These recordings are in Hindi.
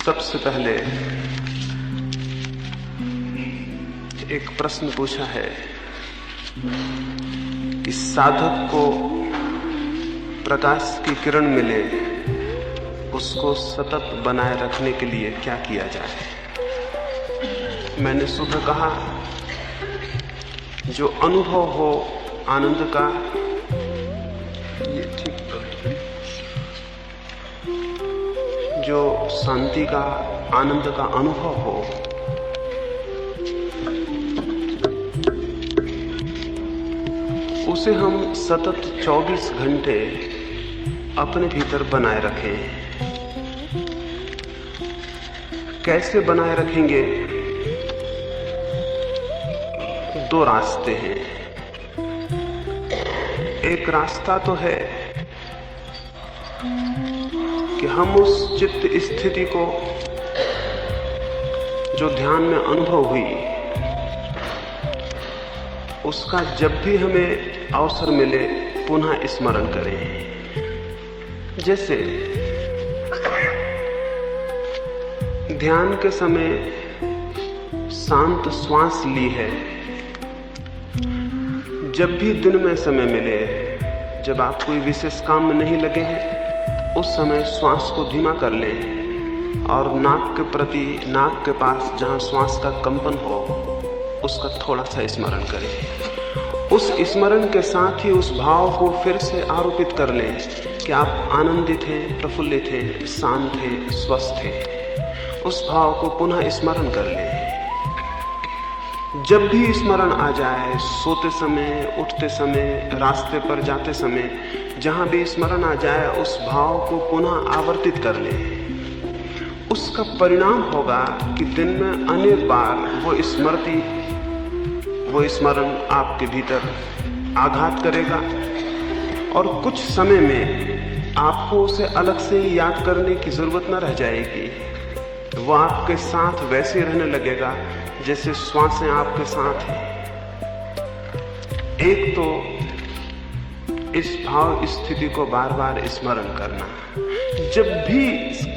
सबसे पहले एक प्रश्न पूछा है कि साधक को प्रकाश की किरण मिले, उसको सतत बनाए रखने के लिए क्या किया जाए। मैंने सुबह कहा, जो अनुभव हो आनंद का, ये ठीक, जो शांति का, आनंद का अनुभव हो, उसे हम सतत 24 घंटे अपने भीतर बनाए रखें। कैसे बनाए रखेंगे? दो रास्ते हैं। एक रास्ता तो है कि हम उस चित्त स्थिति को जो ध्यान में अनुभव हुई, उसका जब भी हमें अवसर मिले पुनः स्मरण करें। जैसे ध्यान के समय शांत श्वास ली है, जब भी दिन में समय मिले, जब आप कोई विशेष काम में नहीं लगे हैं, उस समय श्वास को धीमा कर लें और नाक के प्रति, नाक के पास जहां श्वास का कंपन हो, उसका थोड़ा सा स्मरण करें। उस स्मरण के साथ ही उस भाव को फिर से आरोपित कर लें कि आप आनंदित हैं, प्रफुल्लित हैं, शांत हैं, स्वस्थ हैं। उस भाव को पुनः स्मरण कर लें। जब भी स्मरण आ जाए, सोते समय, उठते समय, रास्ते पर जाते समय, जहां भी स्मरण आ जाए, उस भाव को पुनः आवर्तित कर लें। उसका परिणाम होगा कि दिन में अनेक बार वो स्मृति, वो स्मरण आपके भीतर आघात करेगा और कुछ समय में आपको उसे अलग से ही याद करने की जरूरत न रह जाएगी। वो आपके साथ वैसे रहने लगेगा जैसे श्वासें आपके साथ हैं। एक तो इस भाव स्थिति को बार बार स्मरण करना। जब भी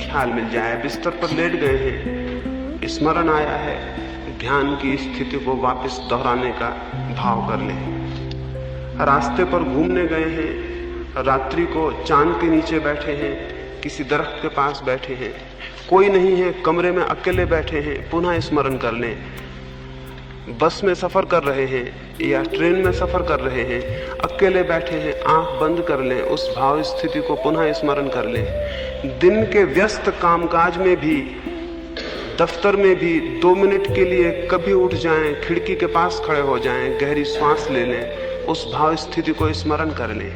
ख्याल मिल जाए, बिस्तर पर लेट गए हैं, स्मरण आया है, ध्यान की स्थिति को वापस दोहराने का भाव कर लें। रास्ते पर घूमने गए हैं, रात्रि को चांद के नीचे बैठे हैं, किसी दरख्त के पास बैठे हैं, कोई नहीं है, कमरे में अकेले बैठे हैं, पुनः स्मरण कर लें। बस में सफर कर रहे हैं या ट्रेन में सफर कर रहे हैं, अकेले बैठे हैं, आंख बंद कर लें, उस भाव स्थिति को पुनः स्मरण कर लें। दिन के व्यस्त कामकाज में भी, दफ्तर में भी 2 मिनट के लिए कभी उठ जाएं, खिड़की के पास खड़े हो जाएं, गहरी सांस ले लें, उस भाव स्थिति को स्मरण कर लें।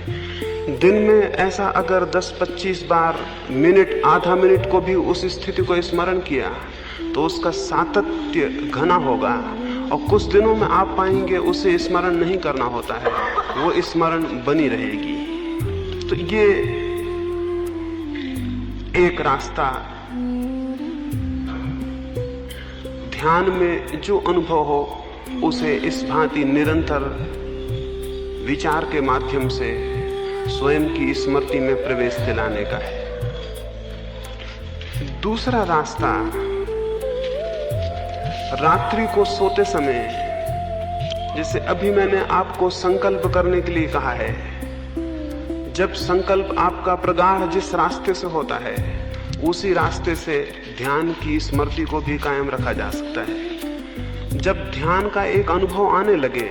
दिन में ऐसा अगर 10-25 बार, मिनट, आधा मिनट को भी उस स्थिति को स्मरण किया, तो उसका सातत्य घना होगा और कुछ दिनों में आप पाएंगे उसे स्मरण नहीं करना होता है, वो स्मरण बनी रहेगी। तो ये एक रास्ता, ध्यान में जो अनुभव हो उसे इस भांति निरंतर विचार के माध्यम से स्वयं की स्मृति में प्रवेश दिलाने का है। दूसरा रास्ता, रात्रि को सोते समय, जैसे अभी मैंने आपको संकल्प करने के लिए कहा है, जब संकल्प आपका प्रगाढ़ जिस रास्ते से होता है, उसी रास्ते से ध्यान की स्मृति को भी कायम रखा जा सकता है। जब ध्यान का एक अनुभव आने लगे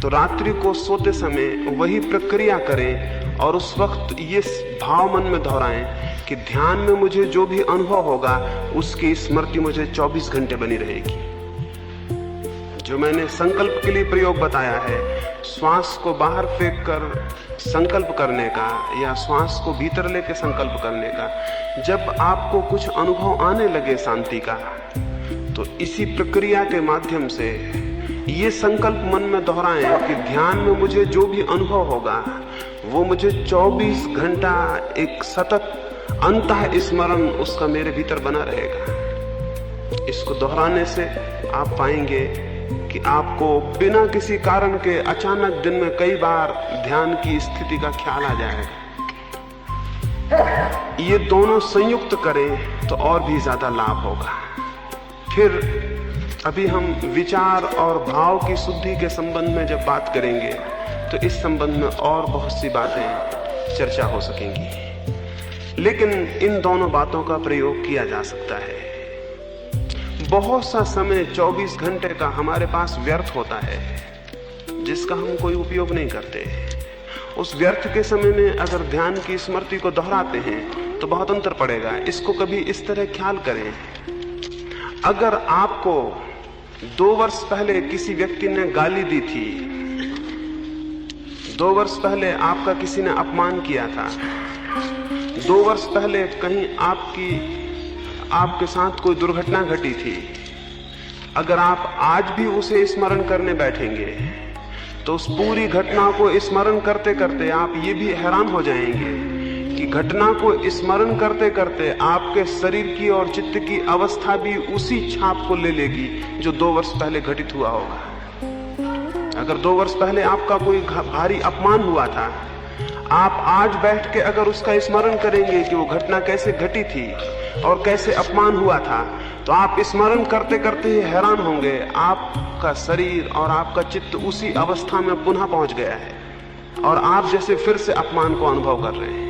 तो रात्रि को सोते समय वही प्रक्रिया करें और उस वक्त ये भाव मन में दोहराएं कि ध्यान में मुझे जो भी अनुभव होगा उसकी स्मृति मुझे 24 घंटे बनी रहेगी। जो मैंने संकल्प के लिए प्रयोग बताया है, श्वास को बाहर फेंक कर संकल्प करने का या श्वास को भीतर लेके संकल्प करने का, जब आपको कुछ अनुभव आने लगे शांति का, तो इसी प्रक्रिया के माध्यम से ये संकल्प मन में दोहराएं कि ध्यान में मुझे जो भी अनुभव होगा वो मुझे 24 घंटा एक सतत अंतः स्मरण उसका मेरे भीतर बना रहेगा। इसको दोहराने से आप पाएंगे कि आपको बिना किसी कारण के अचानक दिन में कई बार ध्यान की स्थिति का ख्याल आ जाएगा। ये दोनों संयुक्त करें तो और भी ज्यादा लाभ होगा। फिर अभी हम विचार और भाव की शुद्धि के संबंध में जब बात करेंगे तो इस संबंध में और बहुत सी बातें चर्चा हो सकेंगी, लेकिन इन दोनों बातों का प्रयोग किया जा सकता है। बहुत सा समय 24 घंटे का हमारे पास व्यर्थ होता है जिसका हम कोई उपयोग नहीं करते। उस व्यर्थ के समय में अगर ध्यान की स्मृति को दोहराते हैं तो बहुत अंतर पड़ेगा। इसको कभी इस तरह ख्याल करें, अगर आपको 2 वर्ष पहले किसी व्यक्ति ने गाली दी थी, 2 वर्ष पहले आपका किसी ने अपमान किया था, 2 वर्ष पहले कहीं आपके साथ कोई दुर्घटना घटी थी, अगर आप आज भी उसे स्मरण करने बैठेंगे तो उस पूरी घटना को स्मरण करते करते आप ये भी हैरान हो जाएंगे कि घटना को स्मरण करते करते आपके शरीर की और चित्त की अवस्था भी उसी छाप को ले लेगी जो 2 वर्ष पहले घटित हुआ होगा। अगर 2 वर्ष पहले आपका कोई भारी अपमान हुआ था, आप आज बैठ के अगर उसका स्मरण करेंगे कि वो घटना कैसे घटी थी और कैसे अपमान हुआ था, तो आप स्मरण करते करते ही हैरान होंगे, आपका शरीर और आपका चित्त उसी अवस्था में पुनः पहुंच गया है और आप जैसे फिर से अपमान को अनुभव कर रहे हैं।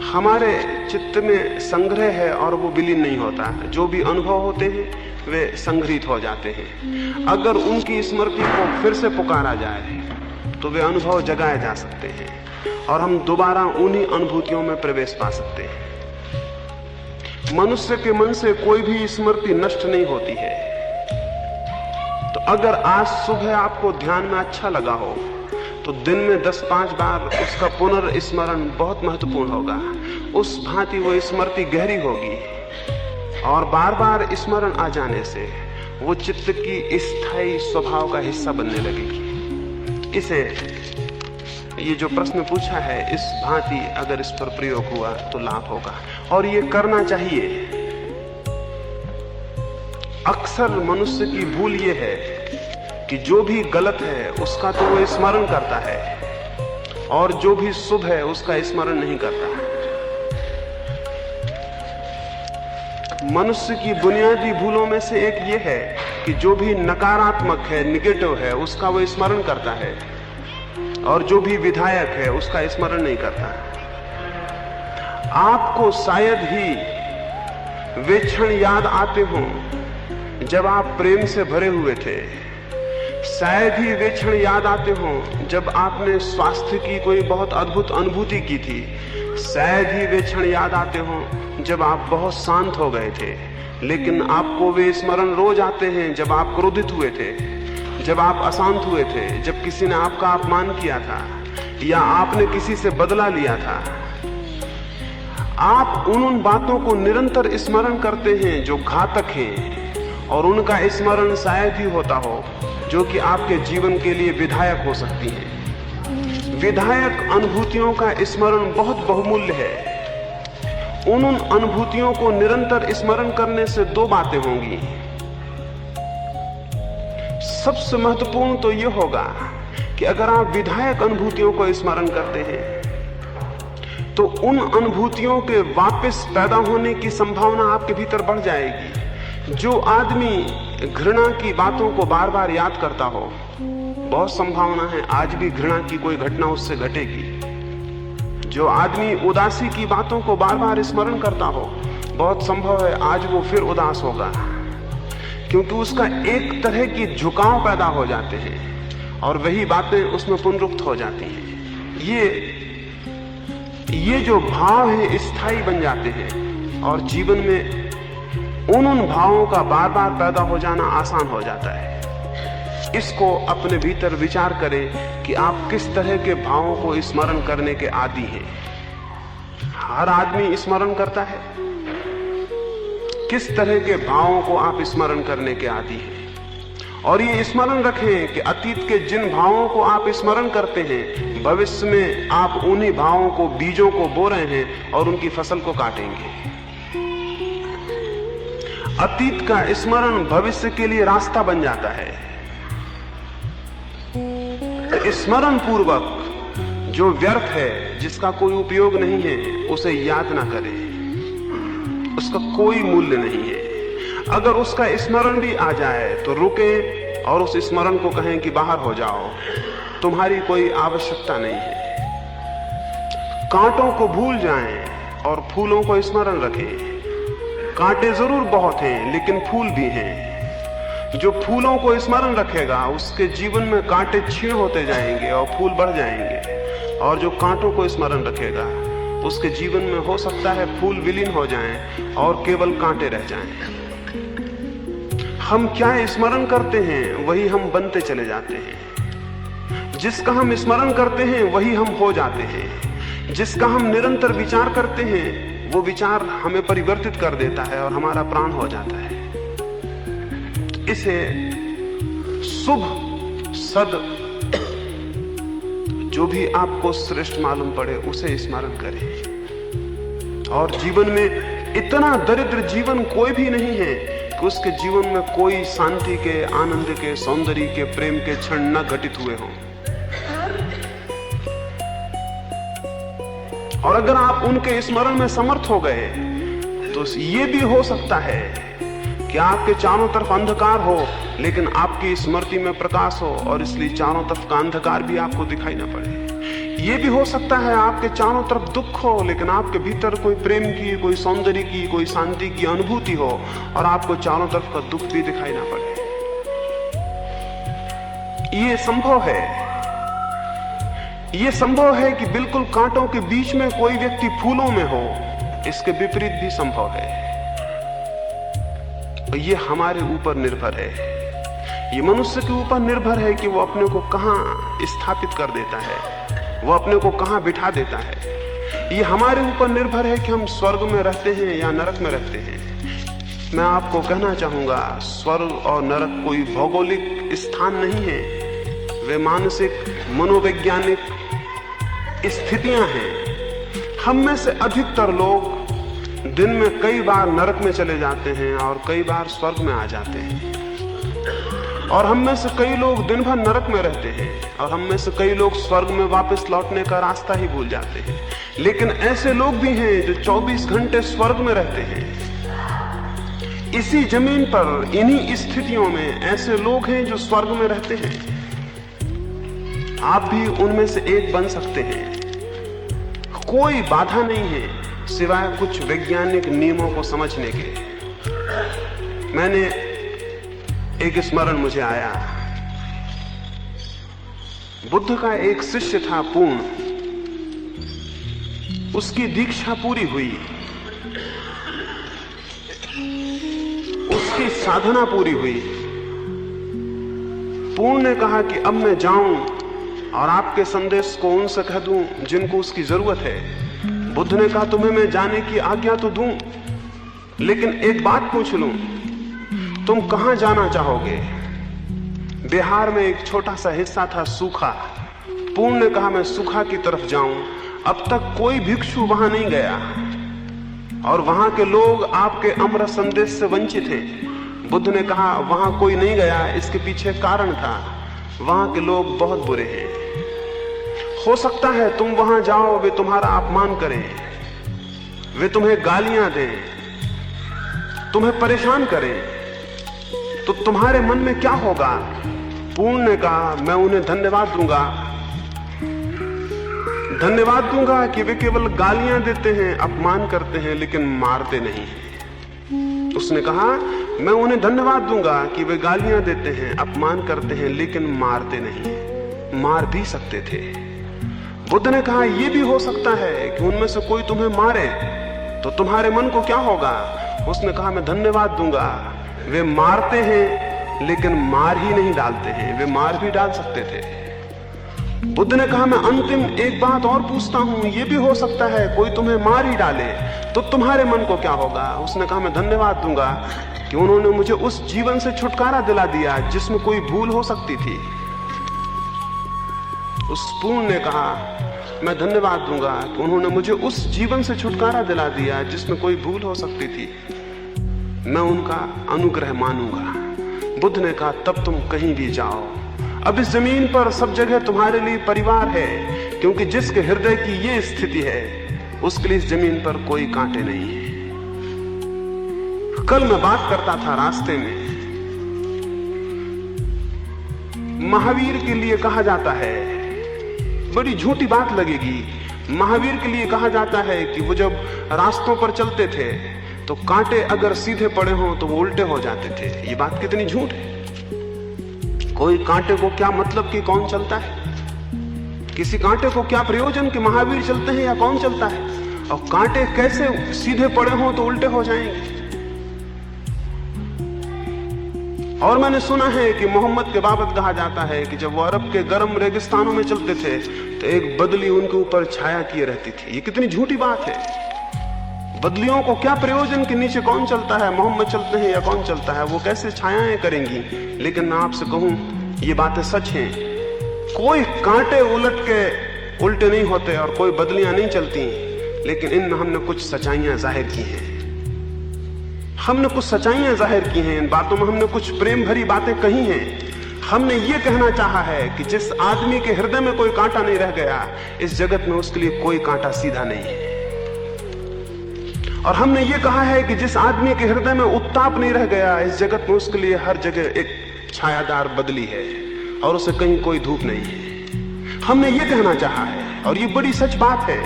हमारे चित्त में संग्रह है और वो विलीन नहीं होता। जो भी अनुभव होते हैं वे संग्रहित हो जाते हैं। अगर उनकी स्मृति को फिर से पुकारा जाए तो वे अनुभव जगाए जा सकते हैं और हम दोबारा उन्हीं अनुभूतियों में प्रवेश पा सकते हैं। मनुष्य के मन से कोई भी स्मृति नष्ट नहीं होती है। तो अगर आज सुबह आपको ध्यान में अच्छा लगा हो तो दिन में 10-5 बार उसका पुनर्स्मरण बहुत महत्वपूर्ण होगा। उस भांति वो स्मृति गहरी होगी और बार बार स्मरण आ जाने से वो चित्त की स्थायी स्वभाव का हिस्सा बनने लगेगी। इसे ये जो प्रश्न पूछा है, इस भांति अगर इस पर प्रयोग हुआ तो लाभ होगा और ये करना चाहिए। अक्सर मनुष्य की भूल ये है कि जो भी गलत है उसका तो वो स्मरण करता है और जो भी शुभ है उसका स्मरण नहीं करता। मनुष्य की बुनियादी भूलों में से एक ये है कि जो भी नकारात्मक है, निगेटिव है, उसका वो स्मरण करता है और जो भी विधायक है उसका स्मरण नहीं करता। आपको शायद ही वे क्षण याद आते हों जब आप प्रेम से भरे हुए थे, शायद ही वे क्षण याद आते हों जब आपने स्वास्थ्य की कोई बहुत अद्भुत अनुभूति की थी, शायद ही वे क्षण याद आते हों जब आप बहुत शांत हो गए थे। लेकिन आपको वे स्मरण रोज आते हैं जब आप क्रोधित हुए थे, जब आप अशांत हुए थे, जब किसी ने आपका अपमान किया था या आपने किसी से बदला लिया था। आप उन बातों को निरंतर स्मरण करते हैं जो घातक हैं और उनका स्मरण शायद ही होता हो जो कि आपके जीवन के लिए विधायक हो सकती हैं। विधायक अनुभूतियों का स्मरण बहुत बहुमूल्य है। उन अनुभूतियों को निरंतर स्मरण करने से 2 बातें होंगी। सबसे महत्वपूर्ण तो यह होगा कि अगर आप विधायक अनुभूतियों को स्मरण करते हैं तो उन अनुभूतियों के वापस पैदा होने की संभावना आपके भीतर बढ़ जाएगी। जो आदमी घृणा की बातों को बार बार याद करता हो, बहुत संभावना है आज भी घृणा की कोई घटना उससे घटेगी। जो आदमी उदासी की बातों को बार बार स्मरण करता हो, बहुत संभव है आज वो फिर उदास होगा, क्योंकि उसका एक तरह की झुकाव पैदा हो जाते हैं और वही बातें उसमें पुनरुक्त हो जाती हैं। ये जो भाव है स्थायी बन जाते हैं और जीवन में उन भावों का बार बार पैदा हो जाना आसान हो जाता है। इसको अपने भीतर विचार करें कि आप किस तरह के भावों को स्मरण करने के आदी हैं। हर आदमी स्मरण करता है। किस तरह के भावों को आप स्मरण करने के आदी हैं? और ये स्मरण रखें कि अतीत के जिन भावों को आप स्मरण करते हैं, भविष्य में आप उन्हीं भावों को, बीजों को बो रहे हैं और उनकी फसल को काटेंगे। अतीत का स्मरण भविष्य के लिए रास्ता बन जाता है। स्मरण पूर्वक जो व्यर्थ है, जिसका कोई उपयोग नहीं है, उसे याद ना करें। उसका कोई मूल्य नहीं है। अगर उसका स्मरण भी आ जाए तो रुकें और उस स्मरण को कहें कि बाहर हो जाओ, तुम्हारी कोई आवश्यकता नहीं है। कांटों को भूल जाएं और फूलों को स्मरण रखें। कांटे जरूर बहुत हैं लेकिन फूल भी हैं। जो फूलों को स्मरण रखेगा उसके जीवन में कांटे क्षीण होते जाएंगे और फूल बढ़ जाएंगे, और जो कांटों को स्मरण रखेगा उसके जीवन में हो सकता है फूल विलीन हो जाएं और केवल कांटे रह जाएं। हम क्या स्मरण करते हैं वही हम बनते चले जाते हैं। जिसका हम स्मरण करते हैं वही हम हो जाते हैं। जिसका हम निरंतर विचार करते हैं वो विचार हमें परिवर्तित कर देता है और हमारा प्राण हो जाता है। इसे शुभ सद जो भी आपको श्रेष्ठ मालूम पड़े उसे स्मरण करें। और जीवन में इतना दरिद्र जीवन कोई भी नहीं है कि उसके जीवन में कोई शांति के, आनंद के, सौंदर्य के, प्रेम के क्षण न घटित हुए हों। और अगर आप उनके स्मरण में समर्थ हो गए तो ये भी हो सकता है कि आपके चारों तरफ अंधकार हो लेकिन आपकी स्मृति में प्रकाश हो, और इसलिए चारों तरफ का अंधकार भी आपको दिखाई ना पड़े। ये भी हो सकता है आपके चारों तरफ दुख हो लेकिन आपके भीतर कोई प्रेम की, कोई सौंदर्य की, कोई शांति की अनुभूति हो और आपको चारों तरफ का दुख भी दिखाई ना पड़े। ये संभव है। ये संभव है कि बिल्कुल कांटों के बीच में कोई व्यक्ति फूलों में हो। इसके विपरीत भी संभव है। ये हमारे ऊपर निर्भर है। ये मनुष्य के ऊपर निर्भर है कि वो अपने को कहां स्थापित कर देता है, वो अपने को कहां बिठा देता है। ये हमारे ऊपर निर्भर है कि हम स्वर्ग में रहते हैं या नरक में रहते हैं। मैं आपको कहना चाहूंगा, स्वर्ग और नरक कोई भौगोलिक स्थान नहीं है, वे मानसिक, मनोवैज्ञानिक स्थितियां हैं। हम में से अधिकतर लोग दिन में कई बार नरक में चले जाते हैं और कई बार स्वर्ग में आ जाते हैं। और हम में से कई लोग दिन भर नरक में रहते हैं और हम में से कई लोग स्वर्ग में वापस लौटने का रास्ता ही भूल जाते हैं। लेकिन ऐसे लोग भी हैं जो 24 घंटे स्वर्ग में रहते हैं। इसी जमीन पर, इन्हीं स्थितियों में ऐसे लोग हैं जो स्वर्ग में रहते हैं। आप भी उनमें से एक बन सकते हैं। कोई बाधा नहीं है सिवाय कुछ वैज्ञानिक नियमों को समझने के। मैंने एक स्मरण मुझे आया। बुद्ध का एक शिष्य था पूर्ण, उसकी दीक्षा पूरी हुई, उसकी साधना पूरी हुई। पूर्ण ने कहा कि अब मैं जाऊं और आपके संदेश को उनसे कह दूं जिनको उसकी जरूरत है। बुद्ध ने कहा तुम्हें मैं जाने की आज्ञा तो दूं, लेकिन एक बात पूछ लूं, तुम कहां जाना चाहोगे? बिहार में एक छोटा सा हिस्सा था सूखा। पूर्ण ने कहा मैं सूखा की तरफ जाऊं। अब तक कोई भिक्षु वहां नहीं गया और वहां के लोग आपके अमृत संदेश से वंचित हैं। बुद्ध ने कहा वहां कोई नहीं गया, इसके पीछे कारण था, वहां के लोग बहुत बुरे हैं। हो सकता है तुम वहां जाओ, वे तुम्हारा अपमान करें, वे तुम्हें गालियां दें, तुम्हें परेशान करें, तो तुम्हारे मन में क्या होगा? पूर्ण ने कहा मैं उन्हें धन्यवाद दूंगा कि वे केवल गालियां देते हैं, अपमान करते हैं, लेकिन मारते नहीं। उसने कहा मैं उन्हें धन्यवाद दूंगा कि वे गालियां देते हैं, अपमान करते हैं, लेकिन मारते नहीं। मार भी सकते थे। बुद्ध ने कहा यह भी हो सकता है कि उनमें से कोई तुम्हें मारे, तो तुम्हारे मन को क्या होगा? उसने कहा मैं धन्यवाद दूंगा, वे मारते हैं लेकिन मार ही नहीं डालते हैं, वे मार भी डाल सकते थे। बुद्ध ने कहा मैं अंतिम एक बात और पूछता हूं, यह भी हो सकता है कोई तुम्हें मार ही डाले, तो तुम्हारे मन को क्या होगा? उसने कहा मैं धन्यवाद दूंगा कि उन्होंने मुझे उस जीवन से छुटकारा दिला दिया जिसमें कोई भूल हो सकती थी। उस पूर्ण ने कहा मैं धन्यवाद दूंगा कि उन्होंने मुझे उस जीवन से छुटकारा दिला दिया जिसमें कोई भूल हो सकती थी। मैं उनका अनुग्रह मानूंगा। बुद्ध ने कहा तब तुम कहीं भी जाओ, अब इस जमीन पर सब जगह तुम्हारे लिए परिवार है, क्योंकि जिसके हृदय की ये स्थिति है उसके लिए इस जमीन पर कोई कांटे नहीं है। कल मैं बात करता था रास्ते में, महावीर के लिए कहा जाता है, बड़ी झूठी बात लगेगी, महावीर के लिए कहा जाता है कि वो जब रास्तों पर चलते थे तो कांटे अगर सीधे पड़े हों तो वो उल्टे हो जाते थे। ये बात कितनी झूठ है। कोई कांटे को क्या मतलब कि कौन चलता है, किसी कांटे को क्या प्रयोजन कि महावीर चलते हैं या कौन चलता है, और कांटे कैसे सीधे पड़े हों तो उल्टे हो जाएंगे। और मैंने सुना है कि मोहम्मद के बाबत कहा जाता है कि जब वो अरब के गर्म रेगिस्तानों में चलते थे तो एक बदली उनके ऊपर छाया किए रहती थी। ये कितनी झूठी बात है। बदलियों को क्या प्रयोजन कि नीचे कौन चलता है, मोहम्मद चलते हैं या कौन चलता है, वो कैसे छायाएं करेंगी। लेकिन मैं आपसे कहूं, ये बातें सच हैं। कोई कांटे उलट के उल्टे नहीं होते और कोई बदलियां नहीं चलती, लेकिन इनमें हमने कुछ सच्चाइयां जाहिर की हैं। हमने कुछ सच्चाइयां जाहिर की हैं, इन बातों में हमने कुछ प्रेम भरी बातें कही हैं। हमने ये कहना चाहा है कि जिस आदमी के हृदय में कोई कांटा नहीं रह गया, इस जगत में उसके लिए कोई कांटा सीधा नहीं है। और हमने ये कहा है कि जिस आदमी के हृदय में उत्ताप नहीं रह गया, इस जगत में उसके लिए हर जगह एक छायादार बदली है और उसे कहीं कोई धूप नहीं है। हमने ये कहना चाहा है और ये बड़ी सच बात है।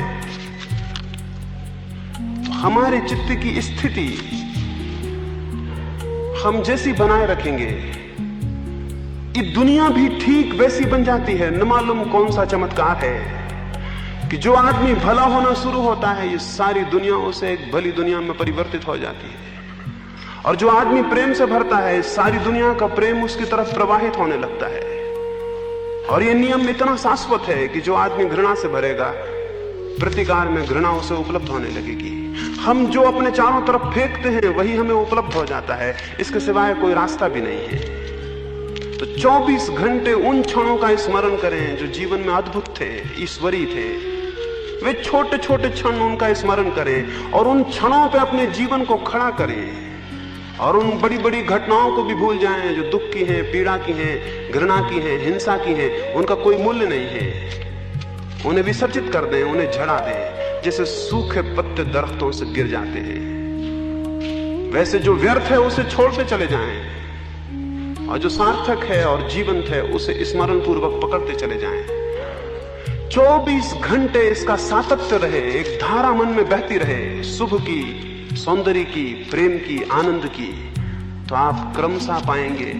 हमारे चित्त की स्थिति हम जैसी बनाए रखेंगे, ये दुनिया भी ठीक वैसी बन जाती है। न मालूम कौन सा चमत्कार है कि जो आदमी भला होना शुरू होता है, ये सारी दुनिया उसे एक भली दुनिया में परिवर्तित हो जाती है। और जो आदमी प्रेम से भरता है, सारी दुनिया का प्रेम उसकी तरफ प्रवाहित होने लगता है। और ये नियम इतना शाश्वत है कि जो आदमी घृणा से भरेगा, प्रतिकार में घृणा उसे उपलब्ध होने लगेगी। हम जो अपने चारों तरफ फेंकते हैं वही हमें उपलब्ध हो जाता है, इसके सिवाय कोई रास्ता भी नहीं है। तो 24 घंटे उन क्षणों का स्मरण करें जो जीवन में अद्भुत थे, ईश्वरीय थे। वे छोटे छोटे क्षण उनका स्मरण करें और उन क्षणों पे अपने जीवन को खड़ा करें। और उन बड़ी बड़ी घटनाओं को भी भूल जाएं जो दुख की हैं, पीड़ा की हैं, घृणा की हैं, हिंसा की हैं। उनका कोई मूल्य नहीं है। उन्हें विसर्जित कर दें, उन्हें झड़ा दें, जैसे सूखे पत्ते दरख्तों से गिर जाते हैं। वैसे जो व्यर्थ है उसे छोड़ते चले जाएं और जो सार्थक है और जीवंत है उसे स्मरण पूर्वक पकड़ते चले जाएं। 24 घंटे इसका सातत्य रहे, एक धारा मन में बहती रहे, शुभ की, सौंदर्य की, प्रेम की, आनंद की। तो आप क्रमशः पाएंगे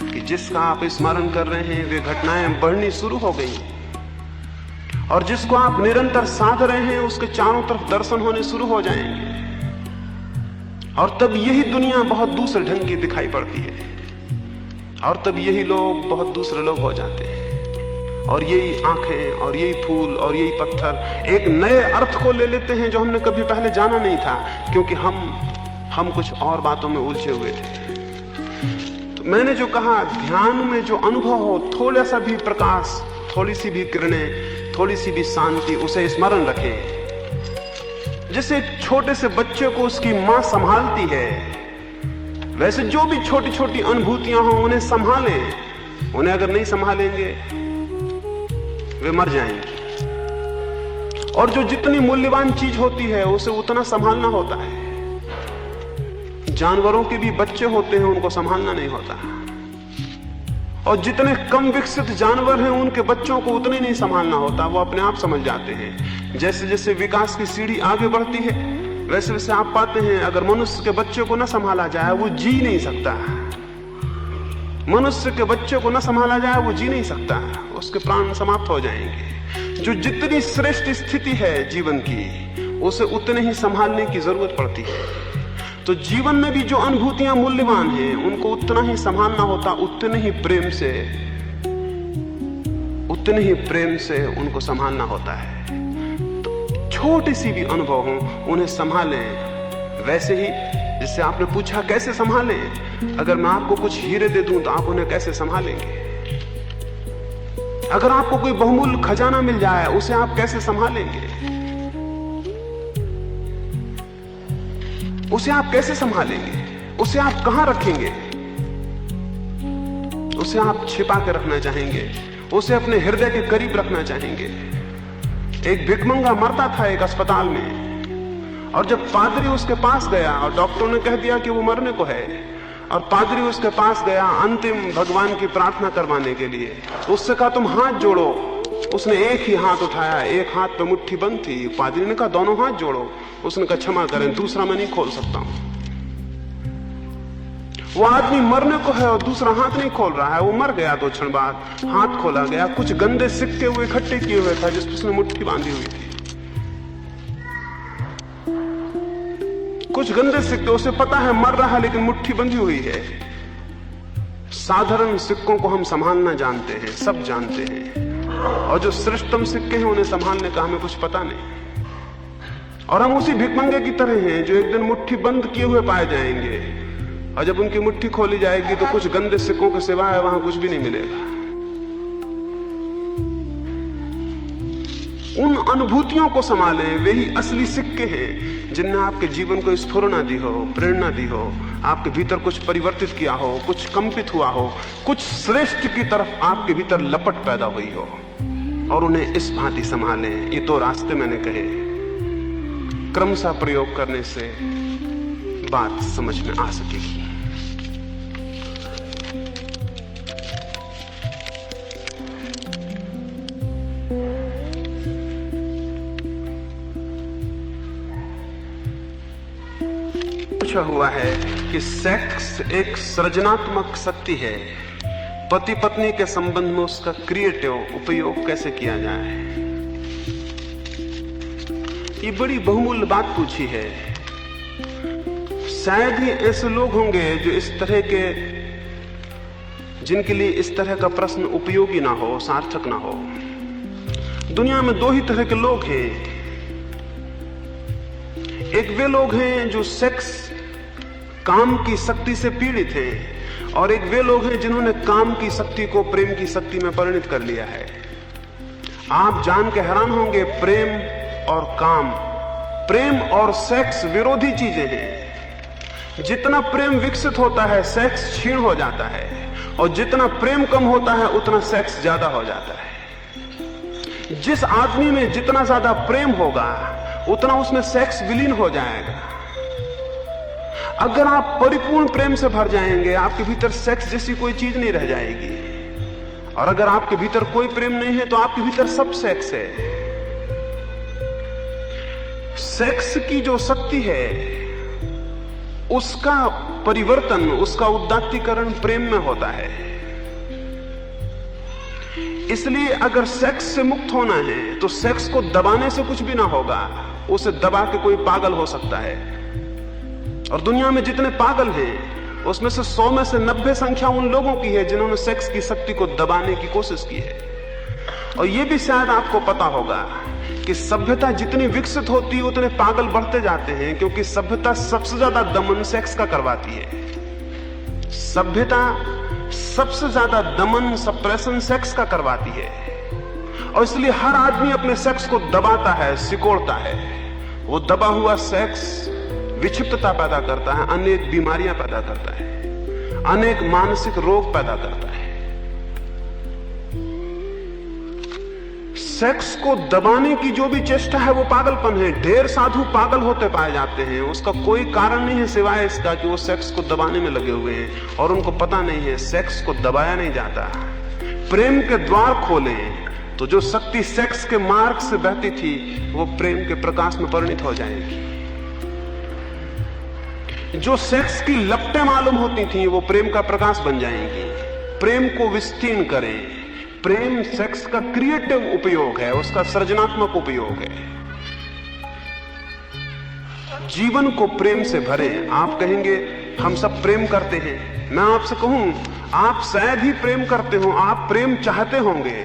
कि जिसका आप स्मरण कर रहे हैं वे घटनाएं बढ़नी शुरू हो गई, और जिसको आप निरंतर साध रहे हैं उसके चारों तरफ दर्शन होने शुरू हो जाएंगे। और तब यही दुनिया बहुत दूसरे ढंग की दिखाई पड़ती है, और तब यही लोग बहुत दूसरे लोग हो जाते हैं। और यही आंखें और यही फूल और यही पत्थर एक नए अर्थ को ले लेते हैं जो हमने कभी पहले जाना नहीं था, क्योंकि हम कुछ और बातों में उलझे हुए थे। तो मैंने जो कहा, ध्यान में जो अनुभव हो, थोड़ा सा भी प्रकाश, थोड़ी सी भी किरणें, थोड़ी सी भी शांति, उसे स्मरण रखें। जैसे एक छोटे से बच्चे को उसकी मां संभालती है, वैसे जो भी छोटी छोटी अनुभूतियां हो उन्हें संभालें। उन्हें अगर नहीं संभालेंगे वे मर जाएंगे। और जो जितनी मूल्यवान चीज होती है उसे उतना संभालना होता है। जानवरों के भी बच्चे होते हैं, उनको संभालना नहीं होता। और जितने कम विकसित जानवर हैं उनके बच्चों को उतने नहीं संभालना होता, वो अपने आप समझ जाते हैं। जैसे जैसे विकास की सीढ़ी आगे बढ़ती है, वैसे वैसे आप पाते हैं अगर मनुष्य के बच्चे को न संभाला जाए वो जी नहीं सकता। मनुष्य के बच्चे को न संभाला जाए वो जी नहीं सकता, उसके प्राण समाप्त हो जाएंगे। जो जितनी श्रेष्ठ स्थिति है जीवन की, उसे उतने ही संभालने की जरूरत पड़ती है। तो जीवन में भी जो अनुभूतियां मूल्यवान हैं उनको उतना ही संभालना होता, उतने ही प्रेम से उनको संभालना होता है। तो छोटी सी भी अनुभव हो उन्हें संभालें। वैसे ही जिससे आपने पूछा कैसे संभालें, अगर मैं आपको कुछ हीरे दे दूं तो आप उन्हें कैसे संभालेंगे? अगर आपको कोई बहुमूल्य खजाना मिल जाए उसे आप कैसे संभालेंगे? उसे आप कैसे संभालेंगे? उसे आप कहां रखेंगे? उसे आप छिपा के रखना चाहेंगे, उसे अपने हृदय के करीब रखना चाहेंगे। एक भिखमंगा मरता था एक अस्पताल में, और जब पादरी उसके पास गया और डॉक्टरों ने कह दिया कि वो मरने को है, और पादरी उसके पास गया अंतिम भगवान की प्रार्थना करवाने के लिए, उससे कहा तुम हाथ जोड़ो। उसने एक ही हाथ उठाया, एक हाथ पे मुट्ठी बंद थी। पादरी ने कहा दोनों हाथ जोड़ो। उसने कहा क्षमा करें, दूसरा मैं नहीं खोल सकता हूं। वो आदमी मरने को है और दूसरा हाथ नहीं खोल रहा है। वो मर गया 2 क्षण बाद, हाथ खोला गया, कुछ गंदे सिक्के हुए इकट्ठे किए हुए था जिस पर उसने मुट्ठी बांधी हुई थी। कुछ गंदे सिक्के, उसे पता है मर रहा है लेकिन मुट्ठी बंधी हुई है। साधारण सिक्कों को हम संभालना जानते हैं, सब जानते हैं, और जो श्रेष्ठतम सिक्के हैं उन्हें संभालने का हमें कुछ पता नहीं। और हम उसी भिखमंगे की तरह हैं जो एक दिन मुट्ठी बंद किए हुए पाए जाएंगे, और जब उनकी मुट्ठी खोली जाएगी तो कुछ गंदे सिक्कों के सिवाय वहां कुछ भी नहीं मिलेगा। उन अनुभूतियों को संभालें, वे ही असली सिक्के हैं जिनने आपके जीवन को स्फुरना दी हो, प्रेरणा दी हो, आपके भीतर कुछ परिवर्तित किया हो, कुछ कंपित हुआ हो, कुछ श्रेष्ठ की तरफ आपके भीतर लपट पैदा हुई हो, और उन्हें इस भांति संभालें। ये 2 रास्ते मैंने कहे, क्रमशः प्रयोग करने से बात समझ में आ सकेगी। पूछा हुआ है कि सेक्स एक सृजनात्मक शक्ति है, पति पत्नी के संबंध में उसका क्रिएटिव उपयोग कैसे किया जाए। ये बड़ी बहुमूल्य बात पूछी है। शायद ही ऐसे लोग होंगे जो इस तरह के, जिनके लिए इस तरह का प्रश्न उपयोगी ना हो, सार्थक ना हो। दुनिया में 2 ही तरह के लोग हैं। एक वे लोग हैं जो सेक्स काम की शक्ति से पीड़ित हैं, और एक वे लोग हैं जिन्होंने काम की शक्ति को प्रेम की शक्ति में परिणत कर लिया है। आप जान के हैरान होंगे, प्रेम और काम, प्रेम और सेक्स विरोधी चीजें हैं। जितना प्रेम विकसित होता है सेक्स क्षीण हो जाता है, और जितना प्रेम कम होता है उतना सेक्स ज्यादा हो जाता है। जिस आदमी में जितना ज्यादा प्रेम होगा उतना उसमें सेक्स विलीन हो जाएगा। अगर आप परिपूर्ण प्रेम से भर जाएंगे, आपके भीतर सेक्स जैसी कोई चीज नहीं रह जाएगी। और अगर आपके भीतर कोई प्रेम नहीं है तो आपके भीतर सब सेक्स है। सेक्स की जो शक्ति है उसका परिवर्तन, उसका उदात्तीकरण प्रेम में होता है। इसलिए अगर सेक्स से मुक्त होना है तो सेक्स को दबाने से कुछ भी ना होगा। उसे दबा के कोई पागल हो सकता है, और दुनिया में जितने पागल हैं उसमें से 100 में से 90 संख्या उन लोगों की है जिन्होंने सेक्स की शक्ति को दबाने की कोशिश की है। और यह भी शायद आपको पता होगा कि सभ्यता जितनी विकसित होती है उतने पागल बढ़ते जाते हैं, क्योंकि सभ्यता सबसे ज्यादा दमन सेक्स का करवाती है। सभ्यता सबसे ज्यादा दमन, सप्रेशन सेक्स का करवाती है, और इसलिए हर आदमी अपने सेक्स को दबाता है, सिकोड़ता है। वो दबा हुआ सेक्स विक्षिप्तता पैदा करता है, अनेक बीमारियां पैदा करता है, अनेक मानसिक रोग पैदा करता है। सेक्स को दबाने की जो भी चेष्टा है वो पागलपन है। ढेर साधु पागल होते पाए जाते हैं, उसका कोई कारण नहीं है सिवाय इसका कि वो सेक्स को दबाने में लगे हुए हैं, और उनको पता नहीं है सेक्स को दबाया नहीं जाता। प्रेम के द्वार खोलें तो जो शक्ति सेक्स के मार्ग से बहती थी वो प्रेम के प्रकाश में परिणित हो जाएगी। जो सेक्स की लपटें मालूम होती थी वो प्रेम का प्रकाश बन जाएंगी। प्रेम को विस्तीर्ण करें। प्रेम सेक्स का क्रिएटिव उपयोग है, उसका सृजनात्मक उपयोग है। जीवन को प्रेम से भरें। आप कहेंगे हम सब प्रेम करते हैं। मैं आपसे कहूं, आप शायद ही प्रेम करते हो, आप प्रेम चाहते होंगे,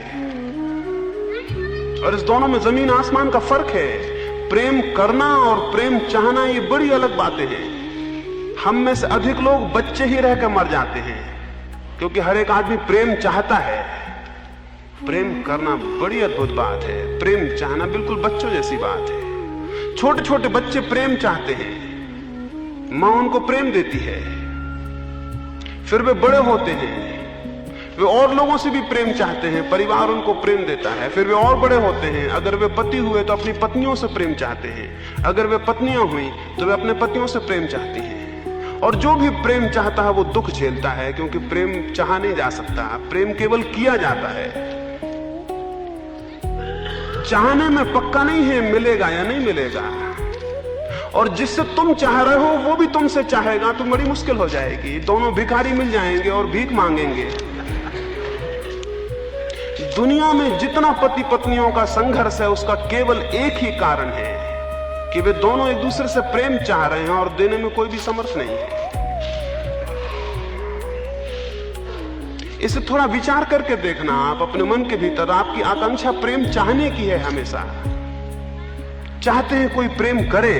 और इस दोनों में जमीन आसमान का फर्क है। प्रेम करना और प्रेम चाहना ये बड़ी अलग बातें हैं। हम में से अधिक लोग बच्चे ही रहकर मर जाते हैं, क्योंकि हर एक आदमी प्रेम चाहता है। प्रेम करना बड़ी अद्भुत बात है, प्रेम चाहना बिल्कुल बच्चों जैसी बात है। छोटे छोटे बच्चे प्रेम चाहते हैं, मां उनको प्रेम देती है, फिर वे बड़े होते हैं, वे और लोगों से भी प्रेम चाहते हैं, परिवार उनको प्रेम देता है। फिर वे और बड़े होते हैं, अगर वे पति हुए तो अपनी पत्नियों से प्रेम चाहते हैं, अगर वे पत्नियां हुई तो वे अपने पतियों से प्रेम चाहती हैं। और जो भी प्रेम चाहता है वो दुख झेलता है, क्योंकि प्रेम चाहा नहीं जा सकता, प्रेम केवल किया जाता है। चाहने में पक्का नहीं है मिलेगा या नहीं मिलेगा, और जिससे तुम चाह रहे हो वो भी तुमसे चाहेगा तो बड़ी मुश्किल हो जाएगी। दोनों भिखारी मिल जाएंगे और भीख मांगेंगे। दुनिया में जितना पति पत्नियों का संघर्ष है उसका केवल एक ही कारण है कि वे दोनों एक दूसरे से प्रेम चाह रहे हैं और देने में कोई भी समर्थ नहीं है। इसे थोड़ा विचार करके देखना आप अपने मन के भीतर। आपकी आकांक्षा प्रेम चाहने की है, हमेशा चाहते हैं कोई प्रेम करे,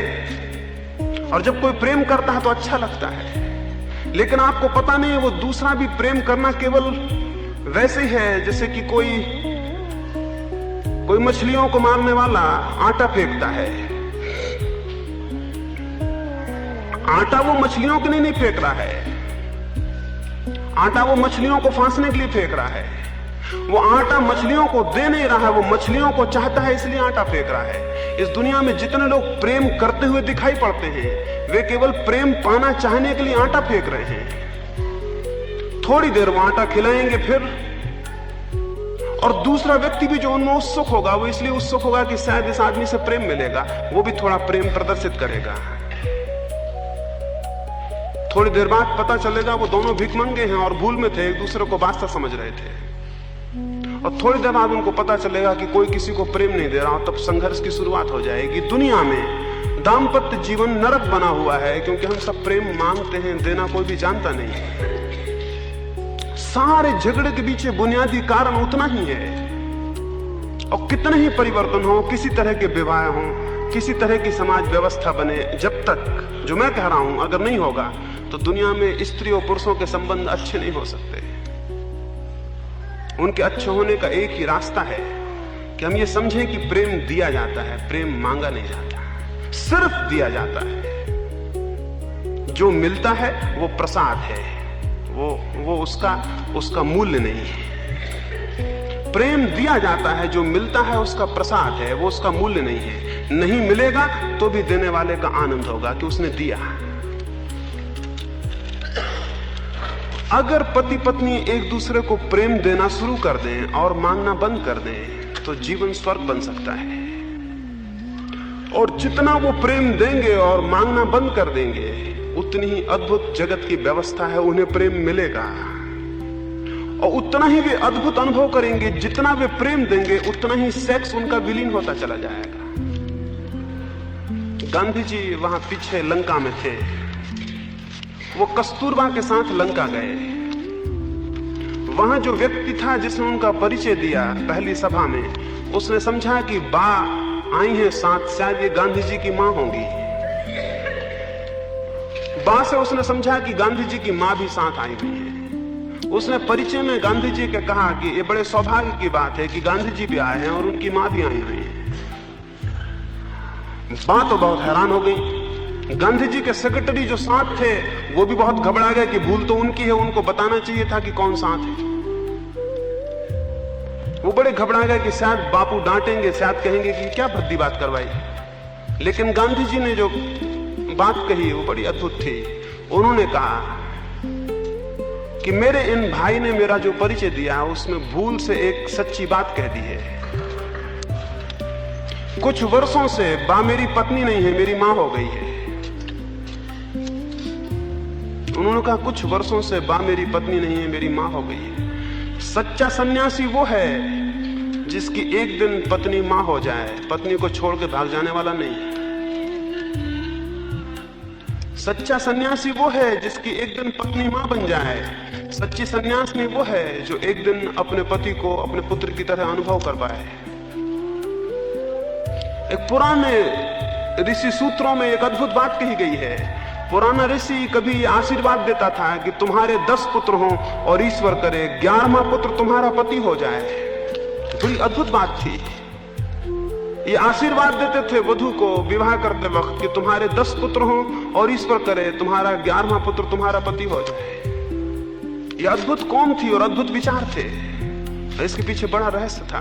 और जब कोई प्रेम करता है तो अच्छा लगता है। लेकिन आपको पता नहीं है वो दूसरा भी प्रेम करना केवल वैसे है जैसे कि कोई मछलियों को मारने वाला आटा फेंकता है। आटा वो मछलियों के लिए नहीं फेंक रहा है, आटा वो मछलियों को फांसने के लिए फेंक रहा है। वो आटा मछलियों को दे नहीं रहा है, वो मछलियों को चाहता है इसलिए आटा फेंक रहा है। इस दुनिया में जितने लोग प्रेम करते हुए दिखाई पड़ते हैं वे केवल प्रेम पाना चाहने के लिए आटा फेंक रहे हैं। थोड़ी देर वो आटा खिलाएंगे फिर, और दूसरा व्यक्ति भी जो उनमें उत्सुक होगा वो इसलिए उत्सुक होगा कि शायद इस आदमी से प्रेम मिलेगा, वो भी थोड़ा प्रेम प्रदर्शित करेगा। थोड़ी देर बाद पता चलेगा वो दोनों भिखमंगे हैं और भूल में थे, एक दूसरे को वास्ता समझ रहे थे। और थोड़ी देर बाद उनको पता चलेगा कि कोई किसी को प्रेम नहीं दे रहा, तब संघर्ष की शुरुआत हो जाएगी। दुनिया में दाम्पत्य जीवन नरक बना हुआ है क्योंकि हम सब प्रेम मांगते हैं, देना कोई भी जानता नहीं है। सारे झगड़े के पीछे बुनियादी कारण उतना ही है। और कितने ही परिवर्तन हो, किसी तरह के विवाह हो, किसी तरह की समाज व्यवस्था बने, जब तक जो मैं कह रहा हूं अगर नहीं होगा तो दुनिया में स्त्री और पुरुषों के संबंध अच्छे नहीं हो सकते। उनके अच्छे होने का एक ही रास्ता है कि हम ये समझें कि प्रेम दिया जाता है, प्रेम मांगा नहीं जाता, सिर्फ दिया जाता है। जो मिलता है वो प्रसाद है, वो उसका मूल्य नहीं है। प्रेम दिया जाता है, जो मिलता है उसका प्रसाद है, वो उसका मूल्य नहीं है। नहीं मिलेगा तो भी देने वाले का आनंद होगा कि उसने दिया। अगर पति पत्नी एक दूसरे को प्रेम देना शुरू कर दें और मांगना बंद कर दें तो जीवन स्वर्ग बन सकता है। और जितना वो प्रेम देंगे और मांगना बंद कर देंगे उतनी ही अद्भुत जगत की व्यवस्था है, उन्हें प्रेम मिलेगा। और उतना ही वे अद्भुत अनुभव करेंगे, जितना वे प्रेम देंगे उतना ही सेक्स उनका विलीन होता चला जाएगा। गांधी जी वहां पीछे लंका में थे, वो कस्तूरबा के साथ लंका गए। वहां जो व्यक्ति था जिसने उनका परिचय दिया पहली सभा में, उसने समझा कि बा आई है साथ, शायद ये गांधी जी की मां होंगी। बा से उसने समझा कि गांधी जी की मां भी साथ आई हुई है। उसने परिचय में गांधी जी के कहा कि ये बड़े सौभाग्य की बात है कि गांधी जी भी आए हैं और उनकी मां भी आई हुई है। बा तो बहुत हैरान हो गई। गांधी जी के सेक्रेटरी जो साथ थे वो भी बहुत घबरा गए कि भूल तो उनकी है, उनको बताना चाहिए था कि कौन साथ है। वो बड़े घबरा गए कि शायद बापू डांटेंगे, शायद कहेंगे कि क्या भद्दी बात करवाई। लेकिन गांधी जी ने जो बात कही वो बड़ी अद्भुत थी। उन्होंने कहा कि मेरे इन भाई ने मेरा जो परिचय दिया है उसमें भूल से एक सच्ची बात कह दी है। कुछ वर्षों से बा मेरी पत्नी नहीं है, मेरी मां हो गई है। उन्होंने कहा कुछ वर्षों से बा मेरी पत्नी नहीं है, मेरी मां हो गई है। सच्चा सन्यासी वो है जिसकी एक दिन पत्नी मां हो जाए, पत्नी को छोड़ के भाग जाने वाला नहीं। सच्चा सन्यासी वो है जिसकी एक दिन पत्नी मां बन जाए। सच्ची सन्यासिनी वो है जो एक दिन अपने पति को अपने पुत्र की तरह अनुभव कर पाए। एक पुराने ऋषि सूत्रों में एक अद्भुत बात कही गई है। पुराना ऋषि कभी आशीर्वाद देता था कि तुम्हारे 10 पुत्र हों और ईश्वर करे 11वां पुत्र तुम्हारा पति हो जाए। बड़ी अद्भुत बात थी। ये आशीर्वाद देते थे वधू को विवाह करते वक्त कि तुम्हारे 10 पुत्र हों और ईश्वर करे तुम्हारा 11वां पुत्र तुम्हारा पति हो जाए। ये अद्भुत कौम थी और अद्भुत विचार थे। इसके पीछे बड़ा रहस्य था।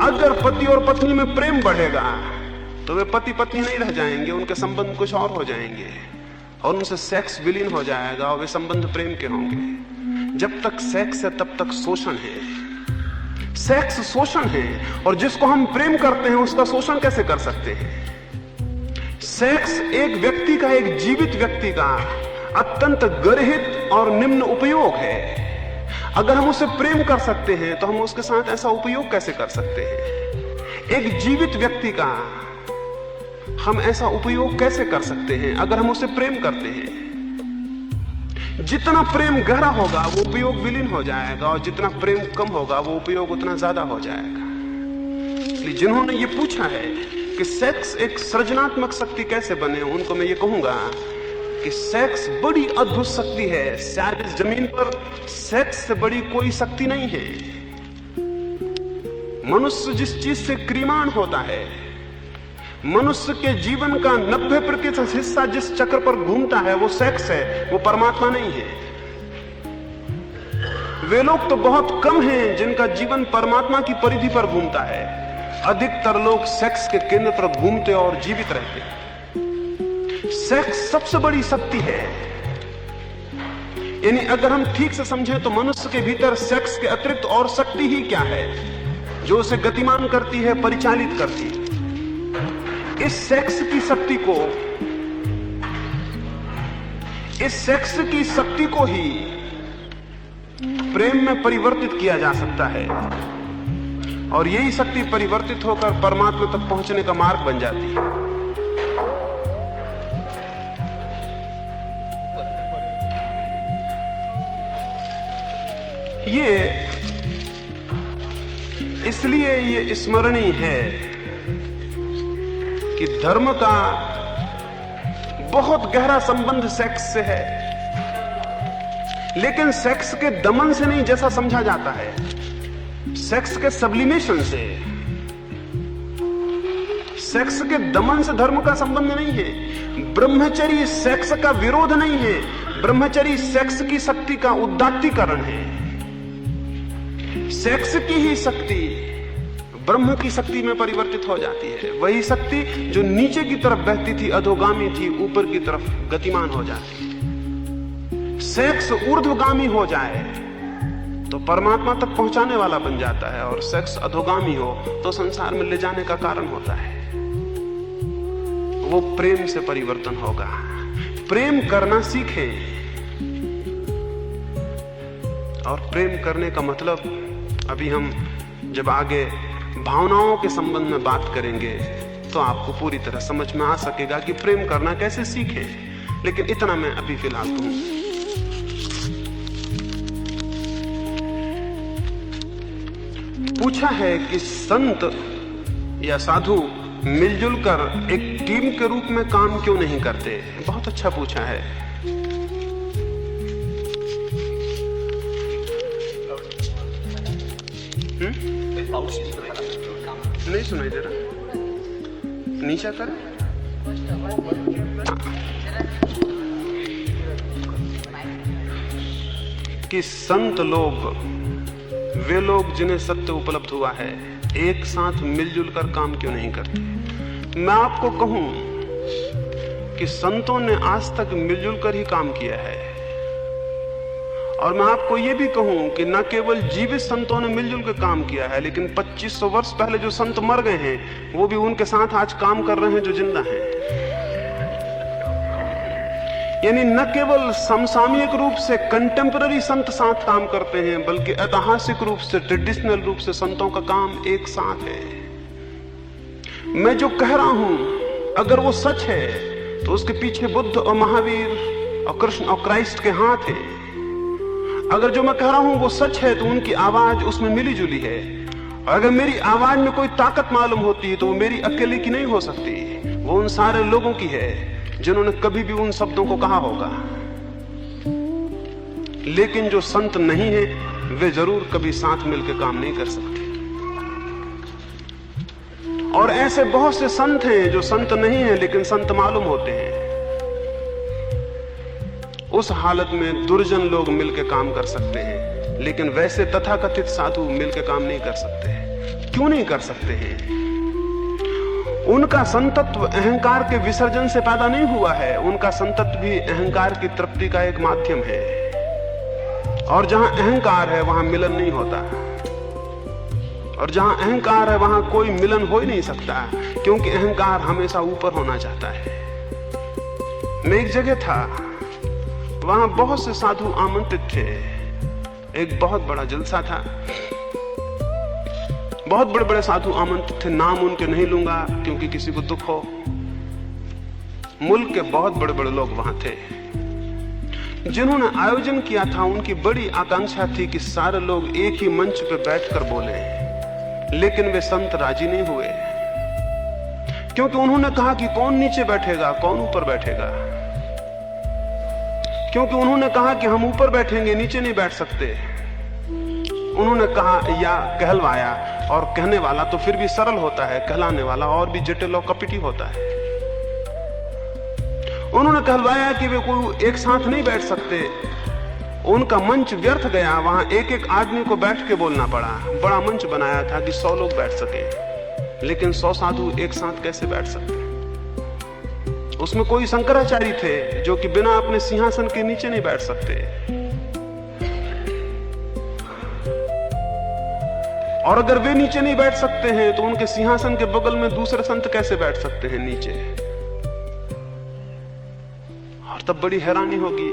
अगर पति और पत्नी में प्रेम बढ़ेगा तो वे पति पत्नी नहीं रह जाएंगे, उनके संबंध कुछ और हो जाएंगे और उनसे सेक्स विलीन हो जाएगा और वे संबंध प्रेम के होंगे। जब तक सेक्स है तब तक शोषण है। सेक्स शोषण है और जिसको हम प्रेम करते हैं उसका शोषण कैसे कर सकते हैं? सेक्स एक व्यक्ति का, एक जीवित व्यक्ति का अत्यंत गर्हित और निम्न उपयोग है। अगर हम उसे प्रेम कर सकते हैं तो हम उसके साथ ऐसा उपयोग कैसे कर सकते हैं? एक जीवित व्यक्ति का हम ऐसा उपयोग कैसे कर सकते हैं अगर हम उसे प्रेम करते हैं? जितना प्रेम गहरा होगा वो उपयोग विलीन हो जाएगा और जितना प्रेम कम होगा वो उपयोग उतना ज्यादा हो जाएगा। इसलिए जिन्होंने ये पूछा है कि सेक्स एक सृजनात्मक शक्ति कैसे बने, उनको मैं ये कहूंगा कि सेक्स बड़ी अद्भुत शक्ति है। शायद इस जमीन पर सेक्स से बड़ी कोई शक्ति नहीं है। मनुष्य जिस चीज से क्रीमान होता है, मनुष्य के जीवन का 90% हिस्सा जिस चक्र पर घूमता है वो सेक्स है, वो परमात्मा नहीं है। वे लोग तो बहुत कम हैं जिनका जीवन परमात्मा की परिधि पर घूमता है। अधिकतर लोग सेक्स के केंद्र पर घूमते और जीवित रहते हैं। सेक्स सबसे बड़ी शक्ति है। यानी अगर हम ठीक से समझें तो मनुष्य के भीतर सेक्स के अतिरिक्त और शक्ति ही क्या है जो उसे गतिमान करती है, परिचालित करती है। इस सेक्स की शक्ति को ही प्रेम में परिवर्तित किया जा सकता है और यही शक्ति परिवर्तित होकर परमात्मा तक पहुंचने का मार्ग बन जाती है। ये इसलिए ये स्मरणीय है कि धर्म का बहुत गहरा संबंध सेक्स से है, लेकिन सेक्स के दमन से नहीं जैसा समझा जाता है, सेक्स के सब्लिमेशन से। सेक्स के दमन से धर्म का संबंध नहीं है। ब्रह्मचर्य सेक्स का विरोध नहीं है, ब्रह्मचर्य सेक्स की शक्ति का उदात्तीकरण है। सेक्स की ही शक्ति ब्रह्म की शक्ति में परिवर्तित हो जाती है। वही शक्ति जो नीचे की तरफ बहती थी, अधोगामी थी, ऊपर की तरफ गतिमान हो जाती है। सेक्स ऊर्ध्वगामी हो जाए तो परमात्मा तक पहुंचाने वाला बन जाता है और सेक्स अधोगामी हो तो संसार में ले जाने का कारण होता है। वो प्रेम से परिवर्तन होगा। प्रेम करना सीखें। और प्रेम करने का मतलब अभी हम जब आगे भावनाओं के संबंध में बात करेंगे तो आपको पूरी तरह समझ में आ सकेगा कि प्रेम करना कैसे सीखें। लेकिन इतना मैं अभी फिलहाल कहूं। पूछा है कि संत या साधु मिलजुल कर एक टीम के रूप में काम क्यों नहीं करते। बहुत अच्छा पूछा है। नहीं सुनाई दे रहा, नीचा करें। कि संत लोग, वे लोग जिन्हें सत्य उपलब्ध हुआ है, एक साथ मिलजुल कर काम क्यों नहीं करते। मैं आपको कहूं कि संतों ने आज तक मिलजुल कर ही काम किया है। और मैं आपको यह भी कहूं कि न केवल जीवित संतों ने मिलजुल कर काम किया है, लेकिन 2500 वर्ष पहले जो संत मर गए हैं वो भी उनके साथ आज काम कर रहे हैं जो जिंदा हैं। यानी न केवल समसामयिक रूप से कंटेम्पररी संत साथ काम करते हैं, बल्कि ऐतिहासिक रूप से, ट्रेडिशनल रूप से संतों का काम एक साथ है। मैं जो कह रहा हूं अगर वो सच है तो उसके पीछे बुद्ध और महावीर और कृष्ण और क्राइस्ट के हाथ हैं। अगर जो मैं कह रहा हूं वो सच है तो उनकी आवाज उसमें मिली जुली है। और अगर मेरी आवाज में कोई ताकत मालूम होती है तो वो मेरी अकेले की नहीं हो सकती, वो उन सारे लोगों की है जिन्होंने कभी भी उन शब्दों को कहा होगा। लेकिन जो संत नहीं है वे जरूर कभी साथ मिलकर काम नहीं कर सकते। और ऐसे बहुत से संत हैं जो संत नहीं है लेकिन संत मालूम होते हैं। उस हालत में दुर्जन लोग मिलकर काम कर सकते हैं, लेकिन वैसे तथाकथित साधु मिलकर काम नहीं कर सकते हैं। क्यों नहीं कर सकते हैं? उनका संतत्व अहंकार के विसर्जन से पैदा नहीं हुआ है। उनका संतत्व भी अहंकार की तृप्ति का एक माध्यम है, और जहां अहंकार है वहां मिलन नहीं होता, और जहां अहंकार है वहां कोई मिलन हो ही नहीं सकता, क्योंकि अहंकार हमेशा ऊपर होना चाहता है। मैं एक जगह था, वहां बहुत से साधु आमंत्रित थे। एक बहुत बड़ा जलसा था, बहुत बड़े बड़े साधु आमंत्रित थे। नाम उनके नहीं लूंगा क्योंकि किसी को दुख हो। मुल्क के बहुत बड़े बड़े लोग वहां थे। जिन्होंने आयोजन किया था उनकी बड़ी आकांक्षा थी कि सारे लोग एक ही मंच पर बैठकर बोले, लेकिन वे संत राजी नहीं हुए, क्योंकि उन्होंने कहा कि कौन नीचे बैठेगा, कौन ऊपर बैठेगा। क्योंकि उन्होंने कहा कि हम ऊपर बैठेंगे, नीचे नहीं बैठ सकते। उन्होंने कहा या कहलवाया, और कहने वाला तो फिर भी सरल होता है, कहलाने वाला और भी जटिल और कपटी होता है। उन्होंने कहलवाया कि वे कोई एक साथ नहीं बैठ सकते। उनका मंच व्यर्थ गया, वहां एक एक आदमी को बैठ के बोलना पड़ा। बड़ा मंच बनाया था कि 100 लोग बैठ सके, लेकिन 100 साधु एक साथ कैसे बैठ सकते? उसमें कोई शंकराचार्य थे जो कि बिना अपने सिंहासन के नीचे नहीं बैठ सकते, और अगर वे नीचे नहीं बैठ सकते हैं तो उनके सिंहासन के बगल में दूसरे संत कैसे बैठ सकते हैं नीचे? और तब बड़ी हैरानी होगी